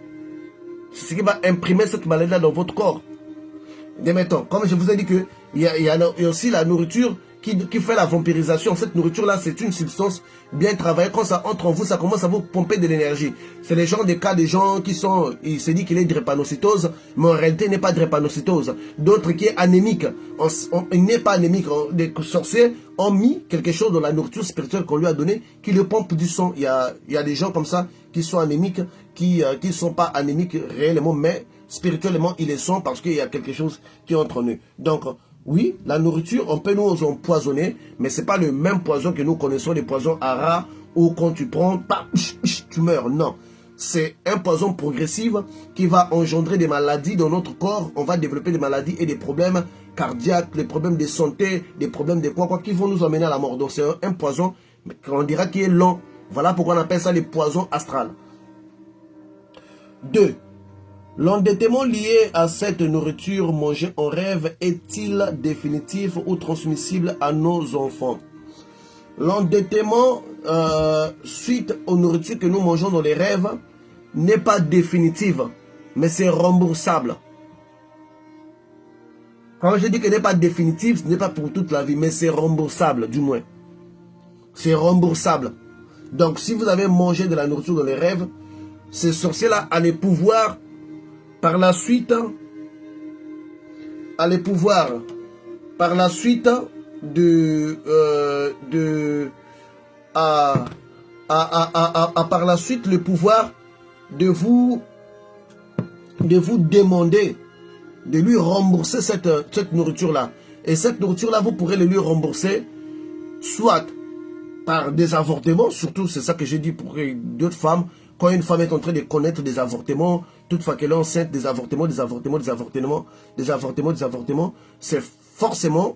C'est ce qui va imprimer cette maladie-là dans votre corps. Dès maintenant, comme je vous ai dit qu'il y a aussi la nourriture qui fait la vampirisation. Cette nourriture-là, c'est une substance bien travaillée. Quand ça entre en vous, ça commence à vous pomper de l'énergie. C'est les gens, des cas des gens qui sont, il se dit qu'il est drépanocytose, mais en réalité, il n'est pas drépanocytose. D'autres qui est anémique. Il n'est pas anémique. Des sorciers ont mis quelque chose dans la nourriture spirituelle qu'on lui a donnée, qui le pompe du sang. Il y a des gens comme ça qui sont anémiques, qui ne sont pas anémiques réellement, mais spirituellement, ils le sont parce qu'il y a quelque chose qui entre en eux. Donc, oui, la nourriture, on peut nous empoisonner, mais ce n'est pas le même poison que nous connaissons, les poisons à rats, où quand tu prends, tu meurs. Non, c'est un poison progressif qui va engendrer des maladies dans notre corps. On va développer des maladies et des problèmes cardiaques, des problèmes de santé, des problèmes de quoi qui vont nous emmener à la mort. Donc c'est un poison, on dira qui est lent. Voilà pourquoi on appelle ça les poisons astrales. 2. L'endettement lié à cette nourriture mangée en rêve est-il définitif ou transmissible à nos enfants? L'endettement suite aux nourritures que nous mangeons dans les rêves n'est pas définitive, mais c'est remboursable. Quand je dis que n'est pas définitive, ce n'est pas pour toute la vie, mais c'est remboursable, du moins. C'est remboursable. Donc, si vous avez mangé de la nourriture dans les rêves, ces sorciers-là allaient pouvoir, par la suite, par la suite, par la suite, le pouvoir de vous demander de lui rembourser cette nourriture-là. Et cette nourriture-là, vous pourrez le lui rembourser, soit par des avortements, surtout c'est ça que j'ai dit pour d'autres femmes, quand une femme est en train de connaître des avortements, toutefois qu'elle est enceinte, des avortements, c'est forcément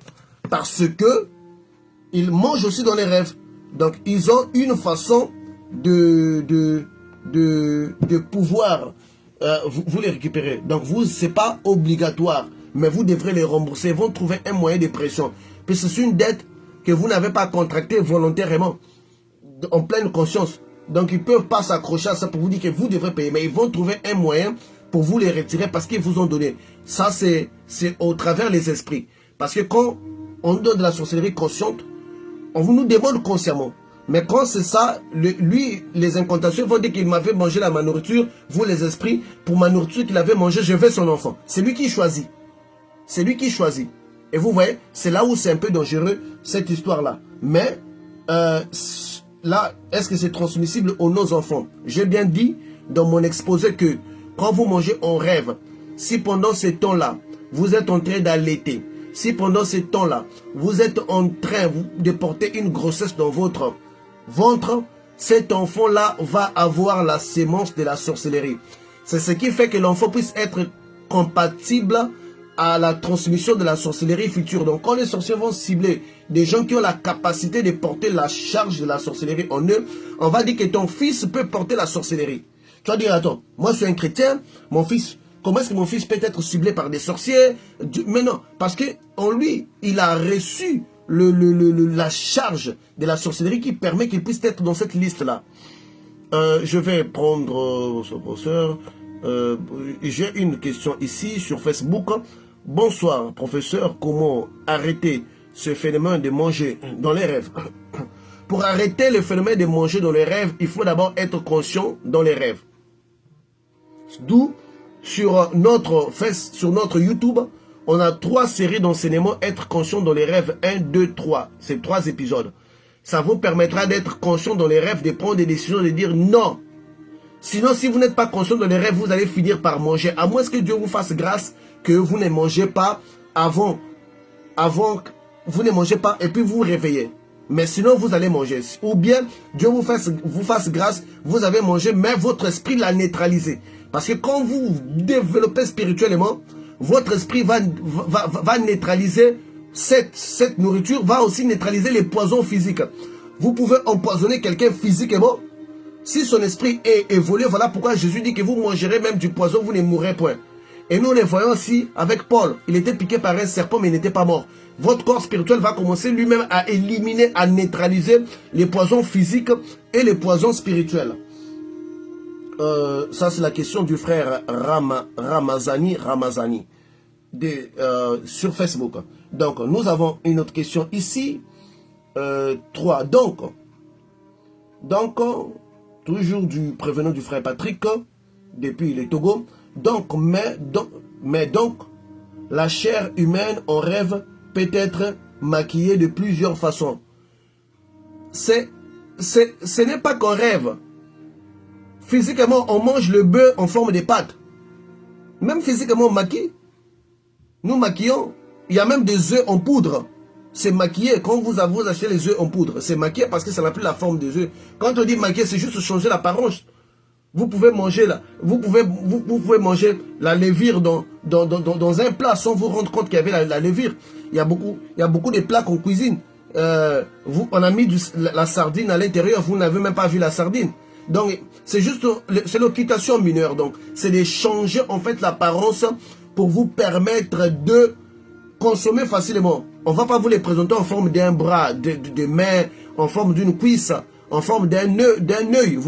parce que ils mangent aussi dans les rêves. Donc ils ont une façon de pouvoir vous les récupérer. Donc vous, c'est pas obligatoire, mais vous devrez les rembourser. Ils vont trouver un moyen de pression. Puis c'est une dette que vous n'avez pas contractée volontairement, en pleine conscience. Donc ils ne peuvent pas s'accrocher à ça pour vous dire que vous devrez payer. Mais ils vont trouver un moyen pour vous les retirer parce qu'ils vous ont donné. Ça, c'est au travers les esprits. Parce que quand on donne de la sorcellerie consciente, on vous nous demande consciemment. Mais quand c'est ça, lui, les incantations vont dire qu'il m'avait mangé ma nourriture, vous les esprits, pour ma nourriture qu'il avait mangée, je vais son enfant. C'est lui qui choisit. C'est lui qui choisit. Et vous voyez, c'est là où c'est un peu dangereux, cette histoire-là. Mais, là, est-ce que c'est transmissible aux nos enfants? J'ai bien dit dans mon exposé que quand vous mangez en rêve, si pendant ce temps-là, vous êtes en train d'allaiter, si pendant ce temps-là, vous êtes en train de porter une grossesse dans votre ventre, cet enfant-là va avoir la sémence de la sorcellerie. C'est ce qui fait que l'enfant puisse être compatible à la transmission de la sorcellerie future. Donc quand les sorciers vont cibler des gens qui ont la capacité de porter la charge de la sorcellerie en eux, on va dire que ton fils peut porter la sorcellerie. Tu vas dire, attends, moi je suis un chrétien, mon fils, comment est-ce que mon fils peut être ciblé par des sorciers? Mais non, parce que en lui, il a reçu la charge de la sorcellerie qui permet qu'il puisse être dans cette liste-là. Je vais prendre ce professeur. J'ai une question ici sur Facebook. Bonsoir, professeur. Comment arrêter ce phénomène de manger dans les rêves? Pour arrêter le phénomène de manger dans les rêves, il faut d'abord être conscient dans les rêves. D'où, sur notre YouTube, on a 3 séries d'enseignements, être conscient dans les rêves, 1, 2, 3. C'est 3 épisodes. Ça vous permettra d'être conscient dans les rêves, de prendre des décisions, de dire non. Sinon, si vous n'êtes pas conscient dans les rêves, vous allez finir par manger. À moins que Dieu vous fasse grâce, que vous ne mangez pas avant vous ne mangez pas et puis vous vous réveillez. Mais sinon, vous allez manger. Ou bien, Dieu vous fasse grâce, vous avez mangé, mais votre esprit l'a neutralisé. Parce que quand vous développez spirituellement, votre esprit va neutraliser cette nourriture, va aussi neutraliser les poisons physiques. Vous pouvez empoisonner quelqu'un physiquement. Si son esprit est évolué, voilà pourquoi Jésus dit que vous mangerez même du poison, vous ne mourrez point. Et nous les voyons aussi avec Paul. Il était piqué par un serpent, mais il n'était pas mort. Votre corps spirituel va commencer lui-même à éliminer, à neutraliser les poisons physiques et les poisons spirituels. Ça, c'est la question du frère Ramazani sur Facebook. Donc, nous avons une autre question ici. 3. Donc, toujours du prévenant du frère Patrick, depuis le Togo. Mais donc, la chair humaine en rêve peut être maquillée de plusieurs façons. Ce n'est pas qu'en rêve. Physiquement, on mange le bœuf en forme de pâte. Même physiquement, on maquille. Nous maquillons. Il y a même des œufs en poudre. C'est maquillé. Quand vous achetez les œufs en poudre, c'est maquillé parce que ça n'a plus la forme des œufs. Quand on dit maquillé, c'est juste changer l'apparence. Vous pouvez manger vous pouvez manger la levure dans un plat sans vous rendre compte qu'il y avait la levure. Il y a beaucoup de plats qu'on cuisine. On a mis la sardine à l'intérieur, vous n'avez même pas vu la sardine. Donc c'est juste l'occultation mineure. Donc c'est de changer en fait l'apparence pour vous permettre de consommer facilement. On ne va pas vous les présenter en forme d'un bras, de main, en forme d'une cuisse, en forme d'un œil.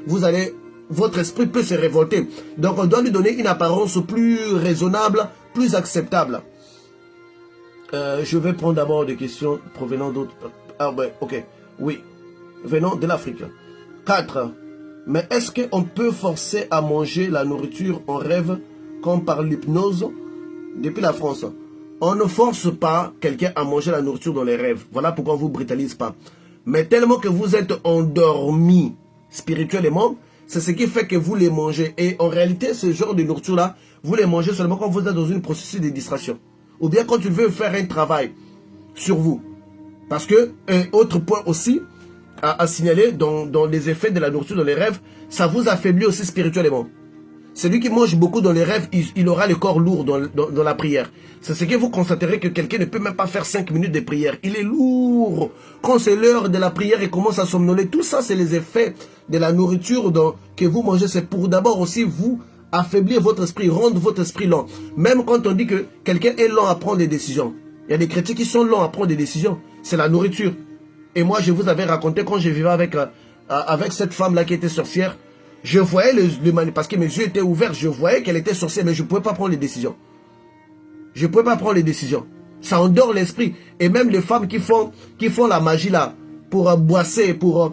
Vous allez votre esprit peut se révolter. Donc on doit lui donner une apparence plus raisonnable, plus acceptable. Je vais prendre d'abord des questions provenant d'autres... Ah ouais, ok. Oui. Venant de l'Afrique. 4. Mais est-ce qu'on peut forcer à manger la nourriture en rêve comme par l'hypnose? Depuis la France. On ne force pas quelqu'un à manger la nourriture dans les rêves. Voilà pourquoi on ne vous brutalise pas. Mais tellement que vous êtes endormi spirituellement, c'est ce qui fait que vous les mangez. Et en réalité, ce genre de nourriture-là, vous les mangez seulement quand vous êtes dans une processus de distraction. Ou bien quand tu veux faire un travail sur vous. Parce que, un autre point aussi à signaler dans les effets de la nourriture dans les rêves, ça vous affaiblit aussi spirituellement. Celui qui mange beaucoup dans les rêves, il aura le corps lourd dans la prière. C'est ce que vous constaterez que quelqu'un ne peut même pas faire 5 minutes de prière. Il est lourd. Quand c'est l'heure de la prière, il commence à somnoler. Tout ça, c'est les effets de la nourriture que vous mangez. C'est pour d'abord aussi vous affaiblir votre esprit, rendre votre esprit lent. Même quand on dit que quelqu'un est lent à prendre des décisions. Il y a des chrétiens qui sont lents à prendre des décisions. C'est la nourriture. Et moi, je vous avais raconté quand je vivais avec cette femme-là qui était sorcière. Je voyais parce que mes yeux étaient ouverts, je voyais qu'elle était sorcière, mais je ne pouvais pas prendre les décisions. Je ne pouvais pas prendre les décisions. Ça endort l'esprit. Et même les femmes qui font la magie là, pour boisser, pour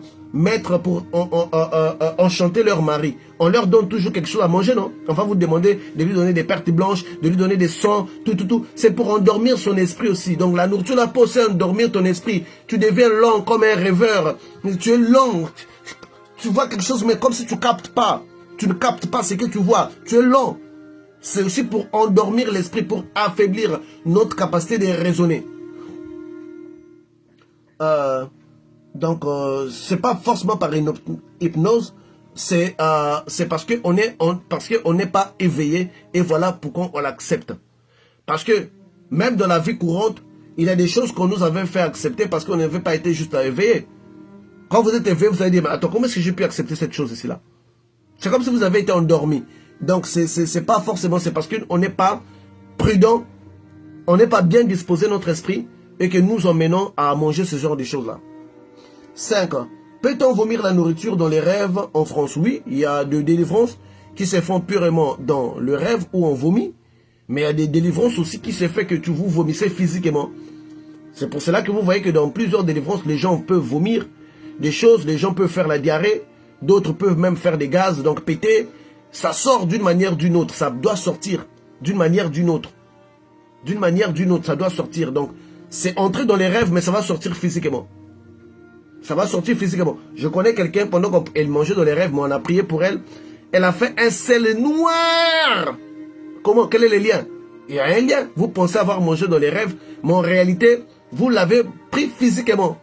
enchanter leur mari, on leur donne toujours quelque chose à manger, non? On va vous demander de lui donner des pertes blanches, de lui donner des sangs, tout. C'est pour endormir son esprit aussi. Donc la nourriture là peut aussi endormir ton esprit. Tu deviens lent comme un rêveur. Tu es lent. Tu vois quelque chose, mais comme si tu captes pas. Tu ne captes pas ce que tu vois. Tu es lent. C'est aussi pour endormir l'esprit, pour affaiblir notre capacité de raisonner. Donc, c'est pas forcément par une hypnose. C'est parce qu'on n'est pas éveillé. Et voilà pourquoi on l'accepte. Parce que même dans la vie courante, il y a des choses qu'on nous avait fait accepter parce qu'on n'avait pas été juste éveillé. Quand vous êtes éveillé, vous allez dire, mais attends, comment est-ce que j'ai pu accepter cette chose ici-là? C'est comme si vous avez été endormi. Donc, c'est pas forcément, c'est parce qu'on n'est pas prudent, on n'est pas bien disposé notre esprit et que nous emmenons à manger ce genre de choses-là. 5. Peut-on vomir la nourriture dans les rêves en France? Oui, il y a des délivrances qui se font purement dans le rêve où on vomit, mais il y a des délivrances aussi qui se font que vous vomissez physiquement. C'est pour cela que vous voyez que dans plusieurs délivrances, les gens peuvent vomir des choses, les gens peuvent faire la diarrhée, d'autres peuvent même faire des gaz, donc péter. Ça sort d'une manière ou d'une autre, ça doit sortir d'une manière ou d'une autre. D'une manière ou d'une autre, ça doit sortir. Donc, c'est entrer dans les rêves, mais ça va sortir physiquement. Ça va sortir physiquement. Je connais quelqu'un, pendant qu'elle mangeait dans les rêves, mais on a prié pour elle. Elle a fait un sel noir. Comment? Quel est le lien? Il y a un lien. Vous pensez avoir mangé dans les rêves, mais en réalité, vous l'avez pris physiquement.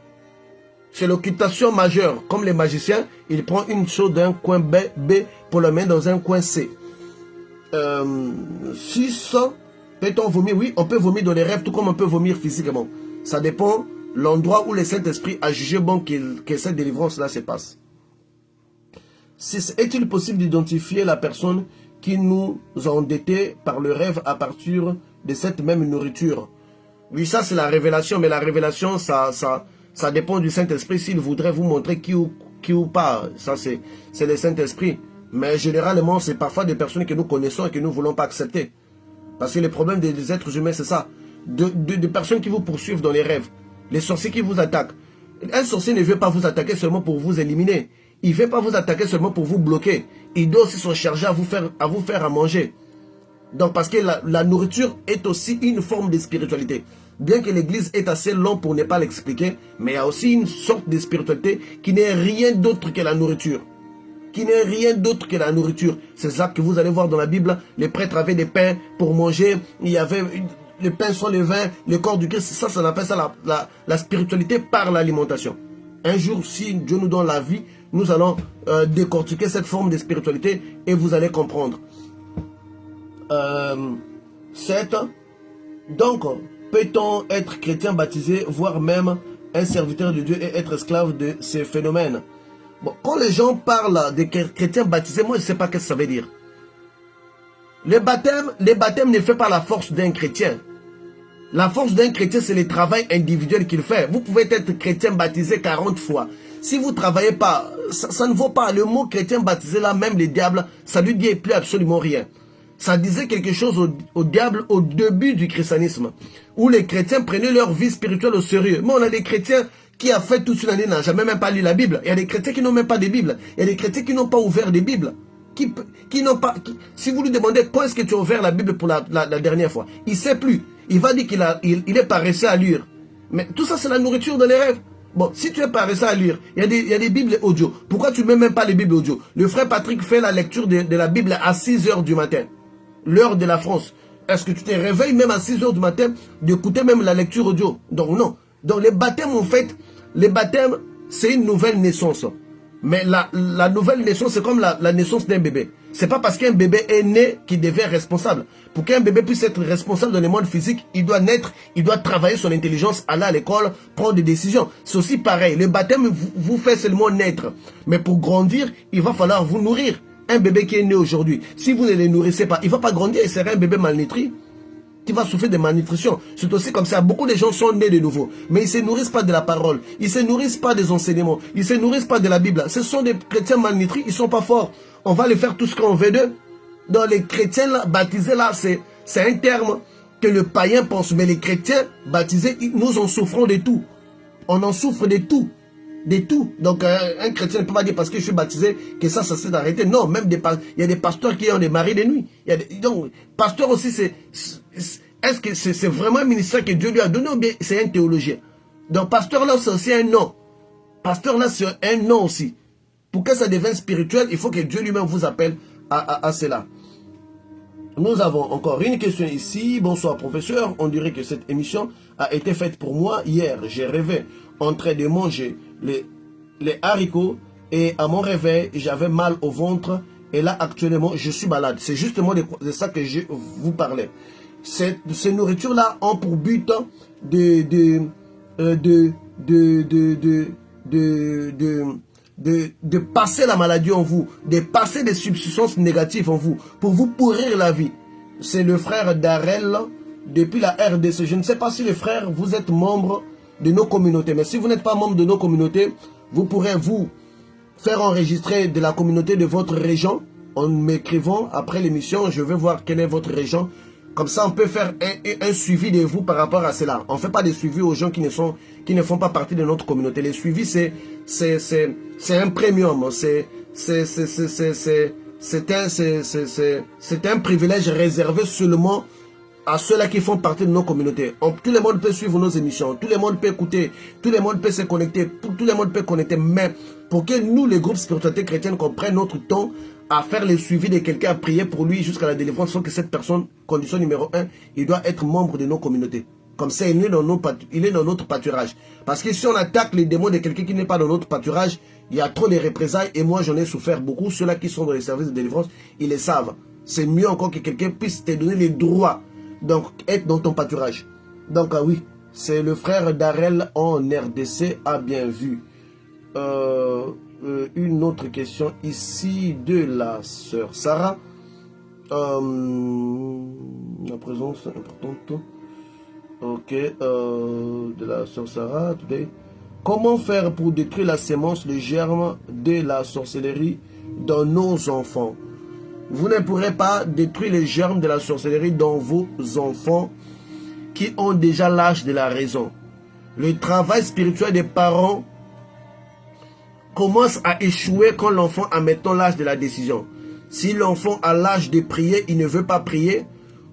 C'est l'occultation majeure. Comme les magiciens, il prend une chose d'un coin B pour le mettre dans un coin C. 6. Peut-on vomir? Oui, on peut vomir dans les rêves, tout comme on peut vomir physiquement. Ça dépend l'endroit où le Saint-Esprit a jugé bon que cette délivrance-là se passe. 6. Est-il possible d'identifier la personne qui nous a endettés par le rêve à partir de cette même nourriture? Oui, ça c'est la révélation, mais la révélation, ça dépend du Saint-Esprit s'il voudrait vous montrer qui ou pas. Ça, c'est le Saint-Esprit. Mais généralement, c'est parfois des personnes que nous connaissons et que nous ne voulons pas accepter. Parce que le problème des êtres humains, c'est ça. Des personnes qui vous poursuivent dans les rêves. Les sorciers qui vous attaquent. Un sorcier ne veut pas vous attaquer seulement pour vous éliminer. Il ne veut pas vous attaquer seulement pour vous bloquer. Il doit aussi s'en charger à vous faire à manger. Donc, parce que la nourriture est aussi une forme de spiritualité. Bien que l'église est assez longue pour ne pas l'expliquer, mais il y a aussi une sorte de spiritualité qui n'est rien d'autre que la nourriture. Qui n'est rien d'autre que la nourriture. C'est ça que vous allez voir dans la Bible. Les prêtres avaient des pains pour manger. Il y avait les pains sans le vin, le corps du Christ. Ça, on appelle ça la spiritualité par l'alimentation. Un jour, si Dieu nous donne la vie, nous allons décortiquer cette forme de spiritualité et vous allez comprendre. 7. Donc, peut-on être chrétien baptisé, voire même un serviteur de Dieu et être esclave de ces phénomènes? Bon, quand les gens parlent de chrétiens baptisés, moi je ne sais pas ce que ça veut dire. Les baptêmes ne font pas la force d'un chrétien. La force d'un chrétien, c'est le travail individuel qu'il fait. Vous pouvez être chrétien baptisé 40 fois. Si vous ne travaillez pas, ça ne vaut pas. Le mot chrétien baptisé là, même les diables, ça lui dit plus absolument rien. Ça disait quelque chose au diable au début du christianisme, où les chrétiens prenaient leur vie spirituelle au sérieux. Mais on a des chrétiens qui a fait toute une année, n'ont jamais même pas lu la Bible. Il y a des chrétiens qui n'ont même pas de Bible. Il y a des chrétiens qui n'ont pas ouvert des Bibles. Qui n'ont pas. Si vous lui demandez quand est-ce que tu as ouvert la Bible pour la dernière fois, il ne sait plus. Il va dire qu'il est paresseux à lire. Mais tout ça, c'est la nourriture de les rêves. Bon, si tu es paresseux à lire, il y a des Bibles audio. Pourquoi tu ne mets même pas les Bibles audio? Le frère Patrick fait la lecture de la Bible à 6 h du matin. L'heure de la France. Est-ce que tu te réveilles même à 6 h du matin d'écouter même la lecture audio? Donc non. Donc les baptêmes, en fait, les baptêmes, c'est une nouvelle naissance. Mais la nouvelle naissance, c'est comme la naissance d'un bébé. C'est pas parce qu'un bébé est né qu'il devient responsable. Pour qu'un bébé puisse être responsable dans le monde physique, il doit naître, il doit travailler son intelligence, aller à l'école, prendre des décisions. C'est aussi pareil. Le baptême vous fait seulement naître. Mais pour grandir, il va falloir vous nourrir. Un bébé qui est né aujourd'hui, si vous ne le nourrissez pas, il ne va pas grandir, il sera un bébé malnutri qui va souffrir de malnutrition. C'est aussi comme ça. Beaucoup de gens sont nés de nouveau, mais ils ne se nourrissent pas de la parole, ils ne se nourrissent pas des enseignements, ils ne se nourrissent pas de la Bible. Ce sont des chrétiens malnutris, ils ne sont pas forts. On va les faire tout ce qu'on veut d'eux. Dans les chrétiens là, baptisés là, c'est un terme que le païen pense, mais les chrétiens baptisés, nous en souffrons de tout. On en souffre de tout. De tout. Donc un chrétien ne peut pas dire parce que je suis baptisé que ça s'est arrêté. Non, même il y a des pasteurs qui ont des maris de nuit. Donc, pasteur aussi, est-ce que c'est vraiment un ministère que Dieu lui a donné ou bien c'est un théologien? Donc pasteur là, c'est aussi un nom. Pasteur là, c'est un nom aussi. Pour que ça devienne spirituel, il faut que Dieu lui-même vous appelle à cela. Nous avons encore une question ici. Bonsoir professeur, on dirait que cette émission a été faite pour moi hier. J'ai rêvé en train de manger les haricots et à mon réveil, j'avais mal au ventre et là actuellement, je suis malade. C'est justement de ça que je vous parlais. Ces nourritures-là ont pour but de passer la maladie en vous, de passer des substances négatives en vous, pour vous pourrir la vie. C'est le frère Darrell, depuis la RDC. Je ne sais pas si les frères, vous êtes membres de nos communautés. Mais si vous n'êtes pas membre de nos communautés, vous pourrez vous faire enregistrer de la communauté de votre région en m'écrivant après l'émission. Je vais voir quelle est votre région. Comme ça, on peut faire un suivi de vous par rapport à cela. On ne fait pas de suivi aux gens qui ne font pas partie de notre communauté. Les suivis, c'est un premium. C'est un privilège réservé seulement à ceux-là qui font partie de nos communautés. Tout le monde peut suivre nos émissions, tout le monde peut écouter, tout le monde peut se connecter, tout le monde peut connecter. Mais pour que nous, les groupes spiritualité chrétienne, qu'on prenne notre temps à faire le suivi de quelqu'un, à prier pour lui jusqu'à la délivrance, il faut que cette personne, condition numéro 1, il doit être membre de nos communautés. Comme ça, il est dans notre pâturage. Parce que si on attaque les démons de quelqu'un qui n'est pas dans notre pâturage, il y a trop de représailles et moi, j'en ai souffert beaucoup. Ceux-là qui sont dans les services de délivrance, ils le savent. C'est mieux encore que quelqu'un puisse te donner les droits. Donc, être dans ton pâturage. Donc, oui, c'est le frère Darrell en RDC, a bien vu. Une autre question ici de la sœur Sarah. La présence importante. Ok, de la sœur Sarah. Today. Comment faire pour détruire la sémence, le germe de la sorcellerie dans nos enfants? Vous ne pourrez pas détruire les germes de la sorcellerie dans vos enfants qui ont déjà l'âge de la raison. Le travail spirituel des parents commence à échouer quand l'enfant a maintenant l'âge de la décision. Si l'enfant a l'âge de prier, il ne veut pas prier,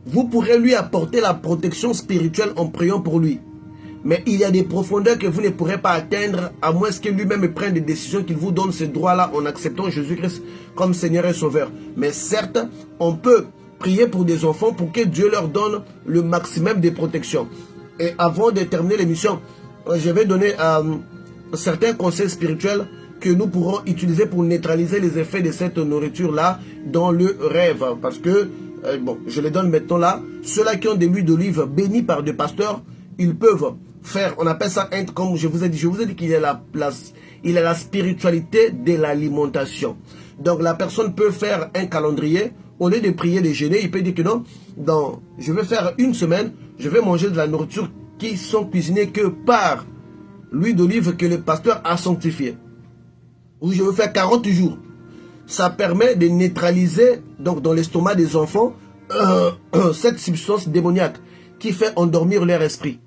vous pourrez lui apporter la protection spirituelle en priant pour lui. Mais il y a des profondeurs que vous ne pourrez pas atteindre à moins que lui-même prenne des décisions, qu'il vous donne ce droit-là en acceptant Jésus-Christ comme Seigneur et Sauveur. Mais certes, on peut prier pour des enfants pour que Dieu leur donne le maximum de protection. Et avant de terminer l'émission, je vais donner certains conseils spirituels que nous pourrons utiliser pour neutraliser les effets de cette nourriture-là dans le rêve. Parce que, bon, je les donne maintenant là. Ceux-là qui ont de l'huile d'olive bénie par des pasteurs, ils peuvent faire, on appelle ça, comme je vous ai dit qu'il y a la spiritualité de l'alimentation. Donc la personne peut faire un calendrier, au lieu de prier, de jeûner, il peut dire que non, je vais faire une semaine, je vais manger de la nourriture qui sont cuisinées que par l'huile d'olive que le pasteur a sanctifiée. ou je veux faire 40 jours. Ça permet de neutraliser, donc dans l'estomac des enfants, cette substance démoniaque qui fait endormir leur esprit.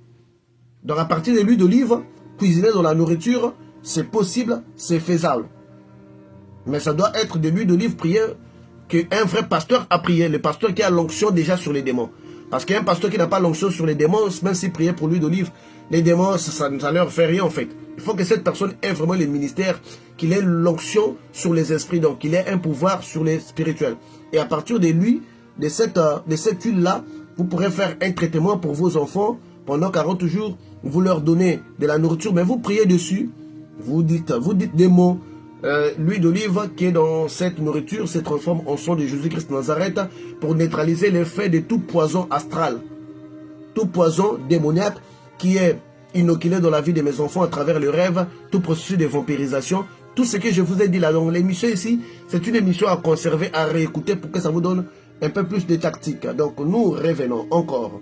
Donc à partir de l'huile d'olive, cuisiner dans la nourriture, c'est possible, c'est faisable. Mais ça doit être de l'huile d'olive priée qu'un vrai pasteur a prié. Le pasteur qui a l'onction déjà sur les démons. Parce qu'un pasteur qui n'a pas l'onction sur les démons, même s'il priait pour l'huile d'olive, les démons, ça ne leur fait rien en fait. Il faut que cette personne ait vraiment le ministère, qu'il ait l'onction sur les esprits, donc qu'il ait un pouvoir sur les spirituels. Et à partir de lui, de cette huile-là, vous pourrez faire un traitement pour vos enfants pendant 40 jours. Vous leur donnez de la nourriture, mais vous priez dessus. Vous dites des mots. L'huile d'olive qui est dans cette nourriture se transforme en sang de Jésus-Christ de Nazareth pour neutraliser l'effet de tout poison astral, tout poison démoniaque qui est inoculé dans la vie de mes enfants à travers le rêve, tout processus de vampirisation, tout ce que je vous ai dit là dans l'émission ici, c'est une émission à conserver, à réécouter pour que ça vous donne un peu plus de tactique. Donc nous revenons encore.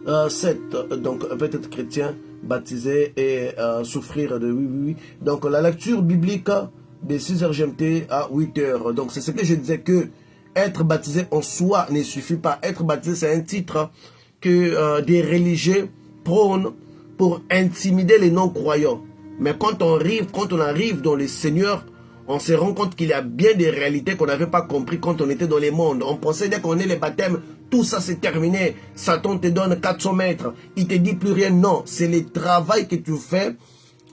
Donc peut-être chrétien, baptisé et souffrir de oui. Donc la lecture biblique de 6h GMT à 8h. Donc c'est ce que je disais, que être baptisé en soi ne suffit pas. Être baptisé, c'est un titre que des religieux prônent pour intimider les non-croyants. Mais quand on arrive dans le Seigneur, on se rend compte qu'il y a bien des réalités qu'on n'avait pas compris quand on était dans les mondes. On pensait dès qu'on est les baptêmes, tout ça c'est terminé. Satan te donne 400 mètres. Il te dit plus rien. Non, c'est le travail que tu fais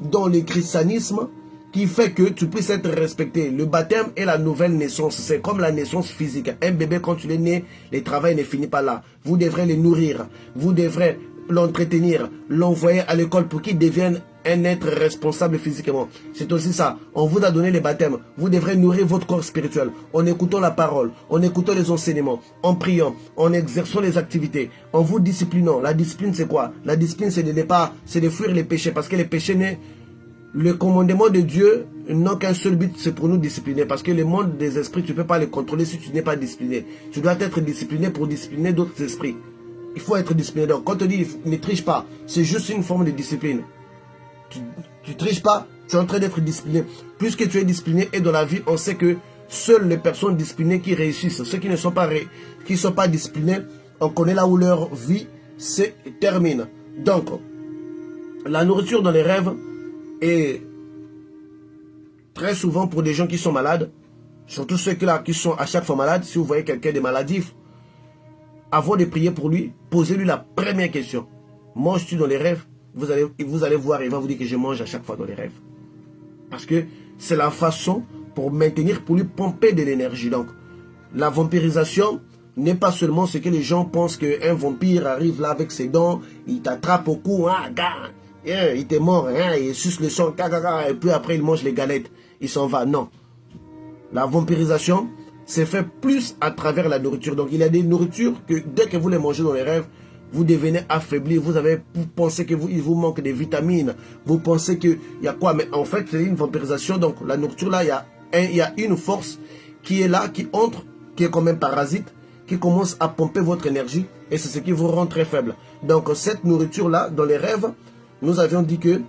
dans le christianisme qui fait que tu puisses être respecté. Le baptême est la nouvelle naissance. C'est comme la naissance physique. Un bébé, quand il est né, le travail ne finit pas là. Vous devrez le nourrir. Vous devrez l'entretenir, l'envoyer à l'école pour qu'il devienne un être responsable physiquement. C'est aussi ça. On vous a donné les baptêmes. Vous devrez nourrir votre corps spirituel en écoutant la parole, en écoutant les enseignements, en priant, en exerçant les activités, en vous disciplinant. La discipline, c'est quoi? La discipline, c'est de fuir les péchés. Parce que les péchés, le commandement de Dieu n'a qu'un seul but, c'est pour nous discipliner. Parce que le monde des esprits, tu ne peux pas les contrôler si tu n'es pas discipliné. Tu dois être discipliné pour discipliner d'autres esprits. Il faut être discipliné. Donc, quand on dit ne triche pas, c'est juste une forme de discipline. Tu triches pas, tu es en train d'être discipliné. Puisque tu es discipliné, et dans la vie, on sait que seules les personnes disciplinées qui réussissent. Ceux qui ne sont pas disciplinés, on connaît là où leur vie se termine. Donc, la nourriture dans les rêves est très souvent pour des gens qui sont malades, surtout ceux-là qui sont à chaque fois malades. Si vous voyez quelqu'un de maladif, avant de prier pour lui, posez-lui la première question. Manges-tu dans les rêves? Vous allez voir, il va vous dire que je mange à chaque fois dans les rêves. Parce que c'est la façon pour maintenir, pour lui pomper de l'énergie. Donc, la vampirisation n'est pas seulement ce que les gens pensent qu'un vampire arrive là avec ses dents, il t'attrape au cou, il t'est mort, il suce le sang, et puis après il mange les galettes, il s'en va. Non. La vampirisation, c'est fait plus à travers la nourriture. Donc il y a des nourritures que dès que vous les mangez dans les rêves, vous devenez affaibli, vous pensez qu'il vous manque des vitamines, vous pensez qu'il y a quoi, mais en fait c'est une vampirisation. Donc la nourriture là, il y a une force qui est là, qui entre, qui est comme un parasite, qui commence à pomper votre énergie, et c'est ce qui vous rend très faible. Donc cette nourriture là, dans les rêves, nous avions dit que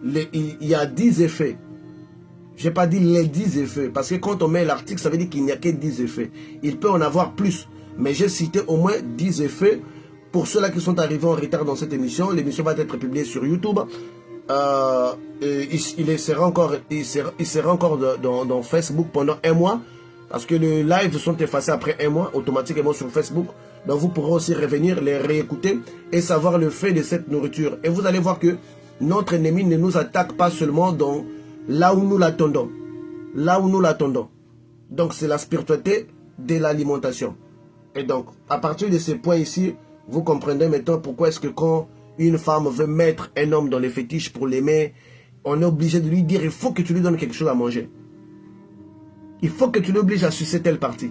il y a 10 effets. Je n'ai pas dit les 10 effets, parce que quand on met l'article, ça veut dire qu'il n'y a que 10 effets. Il peut en avoir plus, mais j'ai cité au moins 10 effets. Pour ceux-là qui sont arrivés en retard dans cette émission, l'émission va être publiée sur YouTube. Il sera encore dans Facebook pendant un mois, parce que les lives sont effacés après un mois, automatiquement sur Facebook. Donc vous pourrez aussi revenir, les réécouter et savoir le fait de cette nourriture. Et vous allez voir que notre ennemi ne nous attaque pas seulement là où nous l'attendons. Là où nous l'attendons. Donc c'est la spiritualité de l'alimentation. Et donc, à partir de ces points ici, vous comprendrez maintenant pourquoi est-ce que quand une femme veut mettre un homme dans les fétiches pour l'aimer, on est obligé de lui dire, il faut que tu lui donnes quelque chose à manger. Il faut que tu l'obliges à sucer telle partie.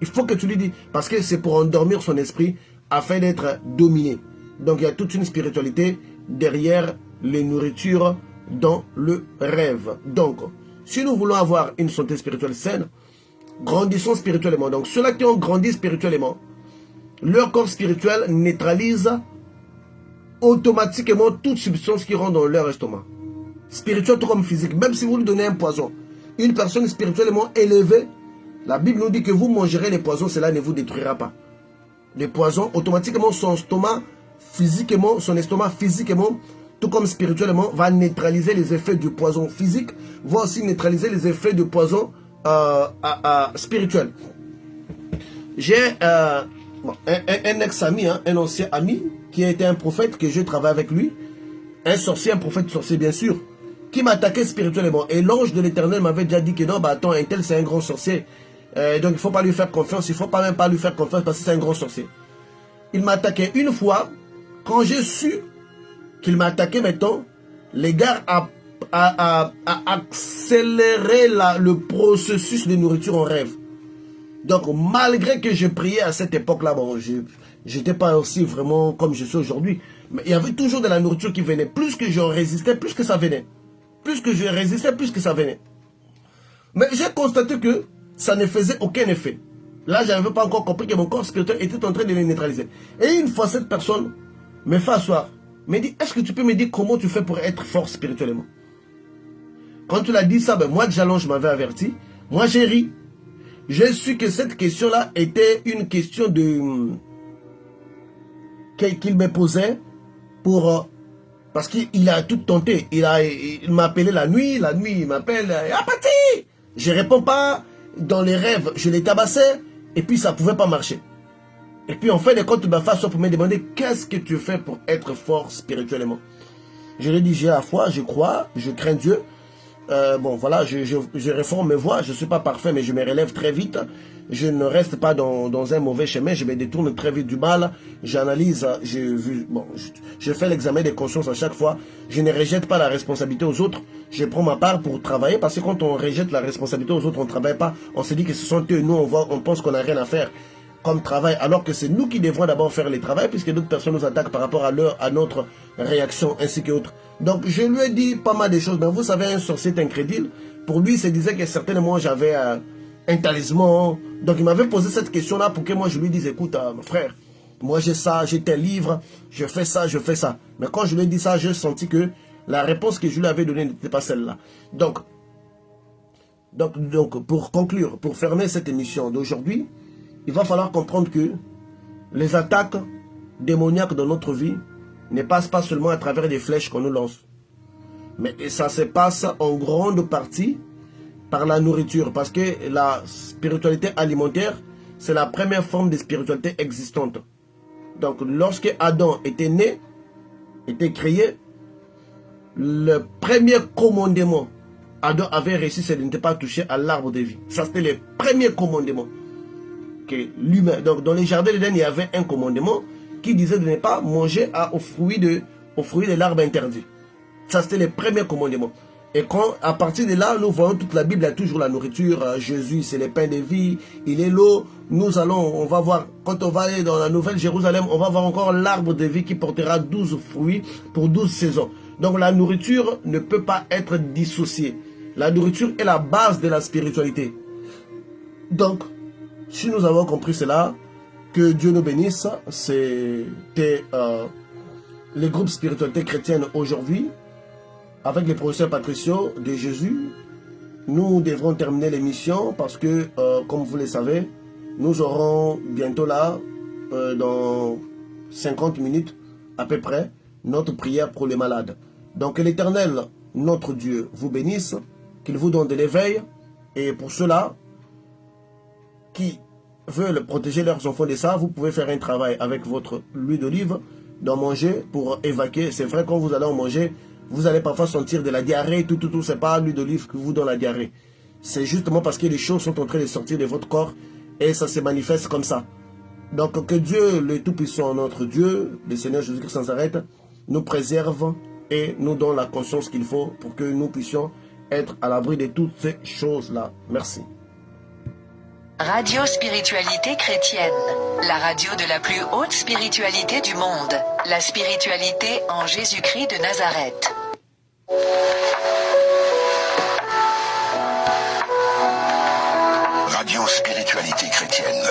Il faut que tu lui dis, parce que c'est pour endormir son esprit afin d'être dominé. Donc il y a toute une spiritualité derrière les nourritures dans le rêve. Donc, si nous voulons avoir une santé spirituelle saine, grandissons spirituellement. Donc ceux-là qui ont grandi spirituellement, leur corps spirituel neutralise automatiquement toute substance qui rentre dans leur estomac. spirituel tout comme physique. Même si vous lui donnez un poison, une personne spirituellement élevée, la Bible nous dit que vous mangerez les poisons, cela ne vous détruira pas. Les poisons, automatiquement, son estomac, physiquement, tout comme spirituellement, va neutraliser les effets du poison physique, va aussi neutraliser les effets du poison spirituel. J'ai un ex-ami, un ancien ami, qui a été un prophète, que je travaille avec lui, un sorcier, un prophète sorcier bien sûr, qui m'attaquait spirituellement. Et l'ange de l'Éternel m'avait déjà dit que non, bah attends, un tel c'est un grand sorcier. Donc il ne faut pas lui faire confiance, il ne faut pas même pas lui faire confiance parce que c'est un grand sorcier. Il m'a attaqué une fois, quand j'ai su qu'il m'a attaqué maintenant, les gars a accéléré le processus de nourriture en rêve. Donc malgré que je priais à cette époque-là, bon, j'étais pas aussi vraiment comme je suis aujourd'hui, mais il y avait toujours de la nourriture qui venait. Plus que je résistais, plus que ça venait. Plus que je résistais, plus que ça venait. Mais j'ai constaté que ça ne faisait aucun effet. Là, je n'avais pas encore compris que mon corps spirituel était en train de les neutraliser. Et une fois, cette personne me fait asseoir, me dit, est-ce que tu peux me dire comment tu fais pour être fort spirituellement? Quand tu l'as dit ça, ben moi, Jalon, je m'avais averti. Moi, j'ai ri. J'ai su que cette question-là était une question qu'il me posait pour... parce qu'il a tout tenté. Il m'a appelé la nuit, il m'appelle, Apati! Je ne réponds pas. Dans les rêves, je les tabassais. Et puis, ça ne pouvait pas marcher. Et puis, en fait, quand tu m'as fait ça pour me demander, qu'est-ce que tu fais pour être fort spirituellement? Je lui ai dit, j'ai la foi, je crois, je crains Dieu. Bon, voilà, je réforme mes voies. Je ne suis pas parfait, mais je me relève très vite. Je ne reste pas dans un mauvais chemin. Je me détourne très vite du mal. J'analyse, je fais l'examen des consciences à chaque fois. Je ne rejette pas la responsabilité aux autres. Je prends ma part pour travailler. Parce que quand on rejette la responsabilité aux autres, on ne travaille pas. On se dit que ce sont eux. Nous, on pense qu'on n'a rien à faire comme travail. Alors que c'est nous qui devrons d'abord faire le travail. Puisque d'autres personnes nous attaquent par rapport à notre réaction ainsi que autres. Donc, je lui ai dit pas mal de choses. Mais vous savez, un sorcier est incrédule. Pour lui, il se disait que certainement j'avais un talisman. Donc, il m'avait posé cette question-là pour que moi, je lui dise, écoute, frère, moi, j'ai ça, j'ai tel livre, je fais ça, je fais ça. Mais quand je lui ai dit ça, j'ai senti que la réponse que je lui avais donnée n'était pas celle-là. Donc, pour conclure, pour fermer cette émission d'aujourd'hui, il va falloir comprendre que les attaques démoniaques dans notre vie ne passent pas seulement à travers des flèches qu'on nous lance. Mais ça se passe en grande partie par la nourriture. Parce que la spiritualité alimentaire, c'est la première forme de spiritualité existante. Donc, lorsque Adam était né, était créé, le premier commandement Adam avait reçu, c'est de ne pas toucher à l'arbre de vie. Ça, c'était le premier commandement que l'humain. Donc, dans les jardins d'Éden, il y avait un commandement qui disait de ne pas manger aux fruits de l'arbre interdit. Ça, c'était le premier commandement. Et quand, à partir de là, nous voyons toute la Bible, il y a toujours la nourriture. Jésus, c'est le pain de vie, il est l'eau. On va voir, quand on va aller dans la Nouvelle Jérusalem, on va voir encore l'arbre de vie qui portera 12 fruits pour 12 saisons. Donc la nourriture ne peut pas être dissociée. La nourriture est la base de la spiritualité. Donc, si nous avons compris cela, que Dieu nous bénisse. C'était les groupes spiritualité chrétienne aujourd'hui. Avec les professeurs Patricio de Jésus, nous devrons terminer l'émission parce que, comme vous le savez, nous aurons bientôt là, dans 50 minutes à peu près, notre prière pour les malades. Donc que l'Éternel, notre Dieu, vous bénisse, qu'il vous donne de l'éveil, et pour ceux-là qui veulent protéger leurs enfants de ça, vous pouvez faire un travail avec votre huile d'olive, d'en manger pour évacuer. C'est vrai, quand vous allez en manger, vous allez parfois sentir de la diarrhée, tout, c'est pas l'huile d'olive qui vous donne la diarrhée. C'est justement parce que les choses sont en train de sortir de votre corps et ça se manifeste comme ça. Donc que Dieu, le Tout-Puissant, notre Dieu, le Seigneur Jésus-Christ sans arrêt, nous préserve et nous donne la conscience qu'il faut pour que nous puissions être à l'abri de toutes ces choses-là. Merci. Radio Spiritualité Chrétienne, la radio de la plus haute spiritualité du monde, la spiritualité en Jésus-Christ de Nazareth. Radio Spiritualité Chrétienne,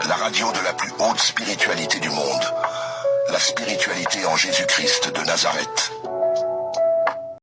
la radio de la plus haute spiritualité du monde, la spiritualité en Jésus-Christ de Nazareth.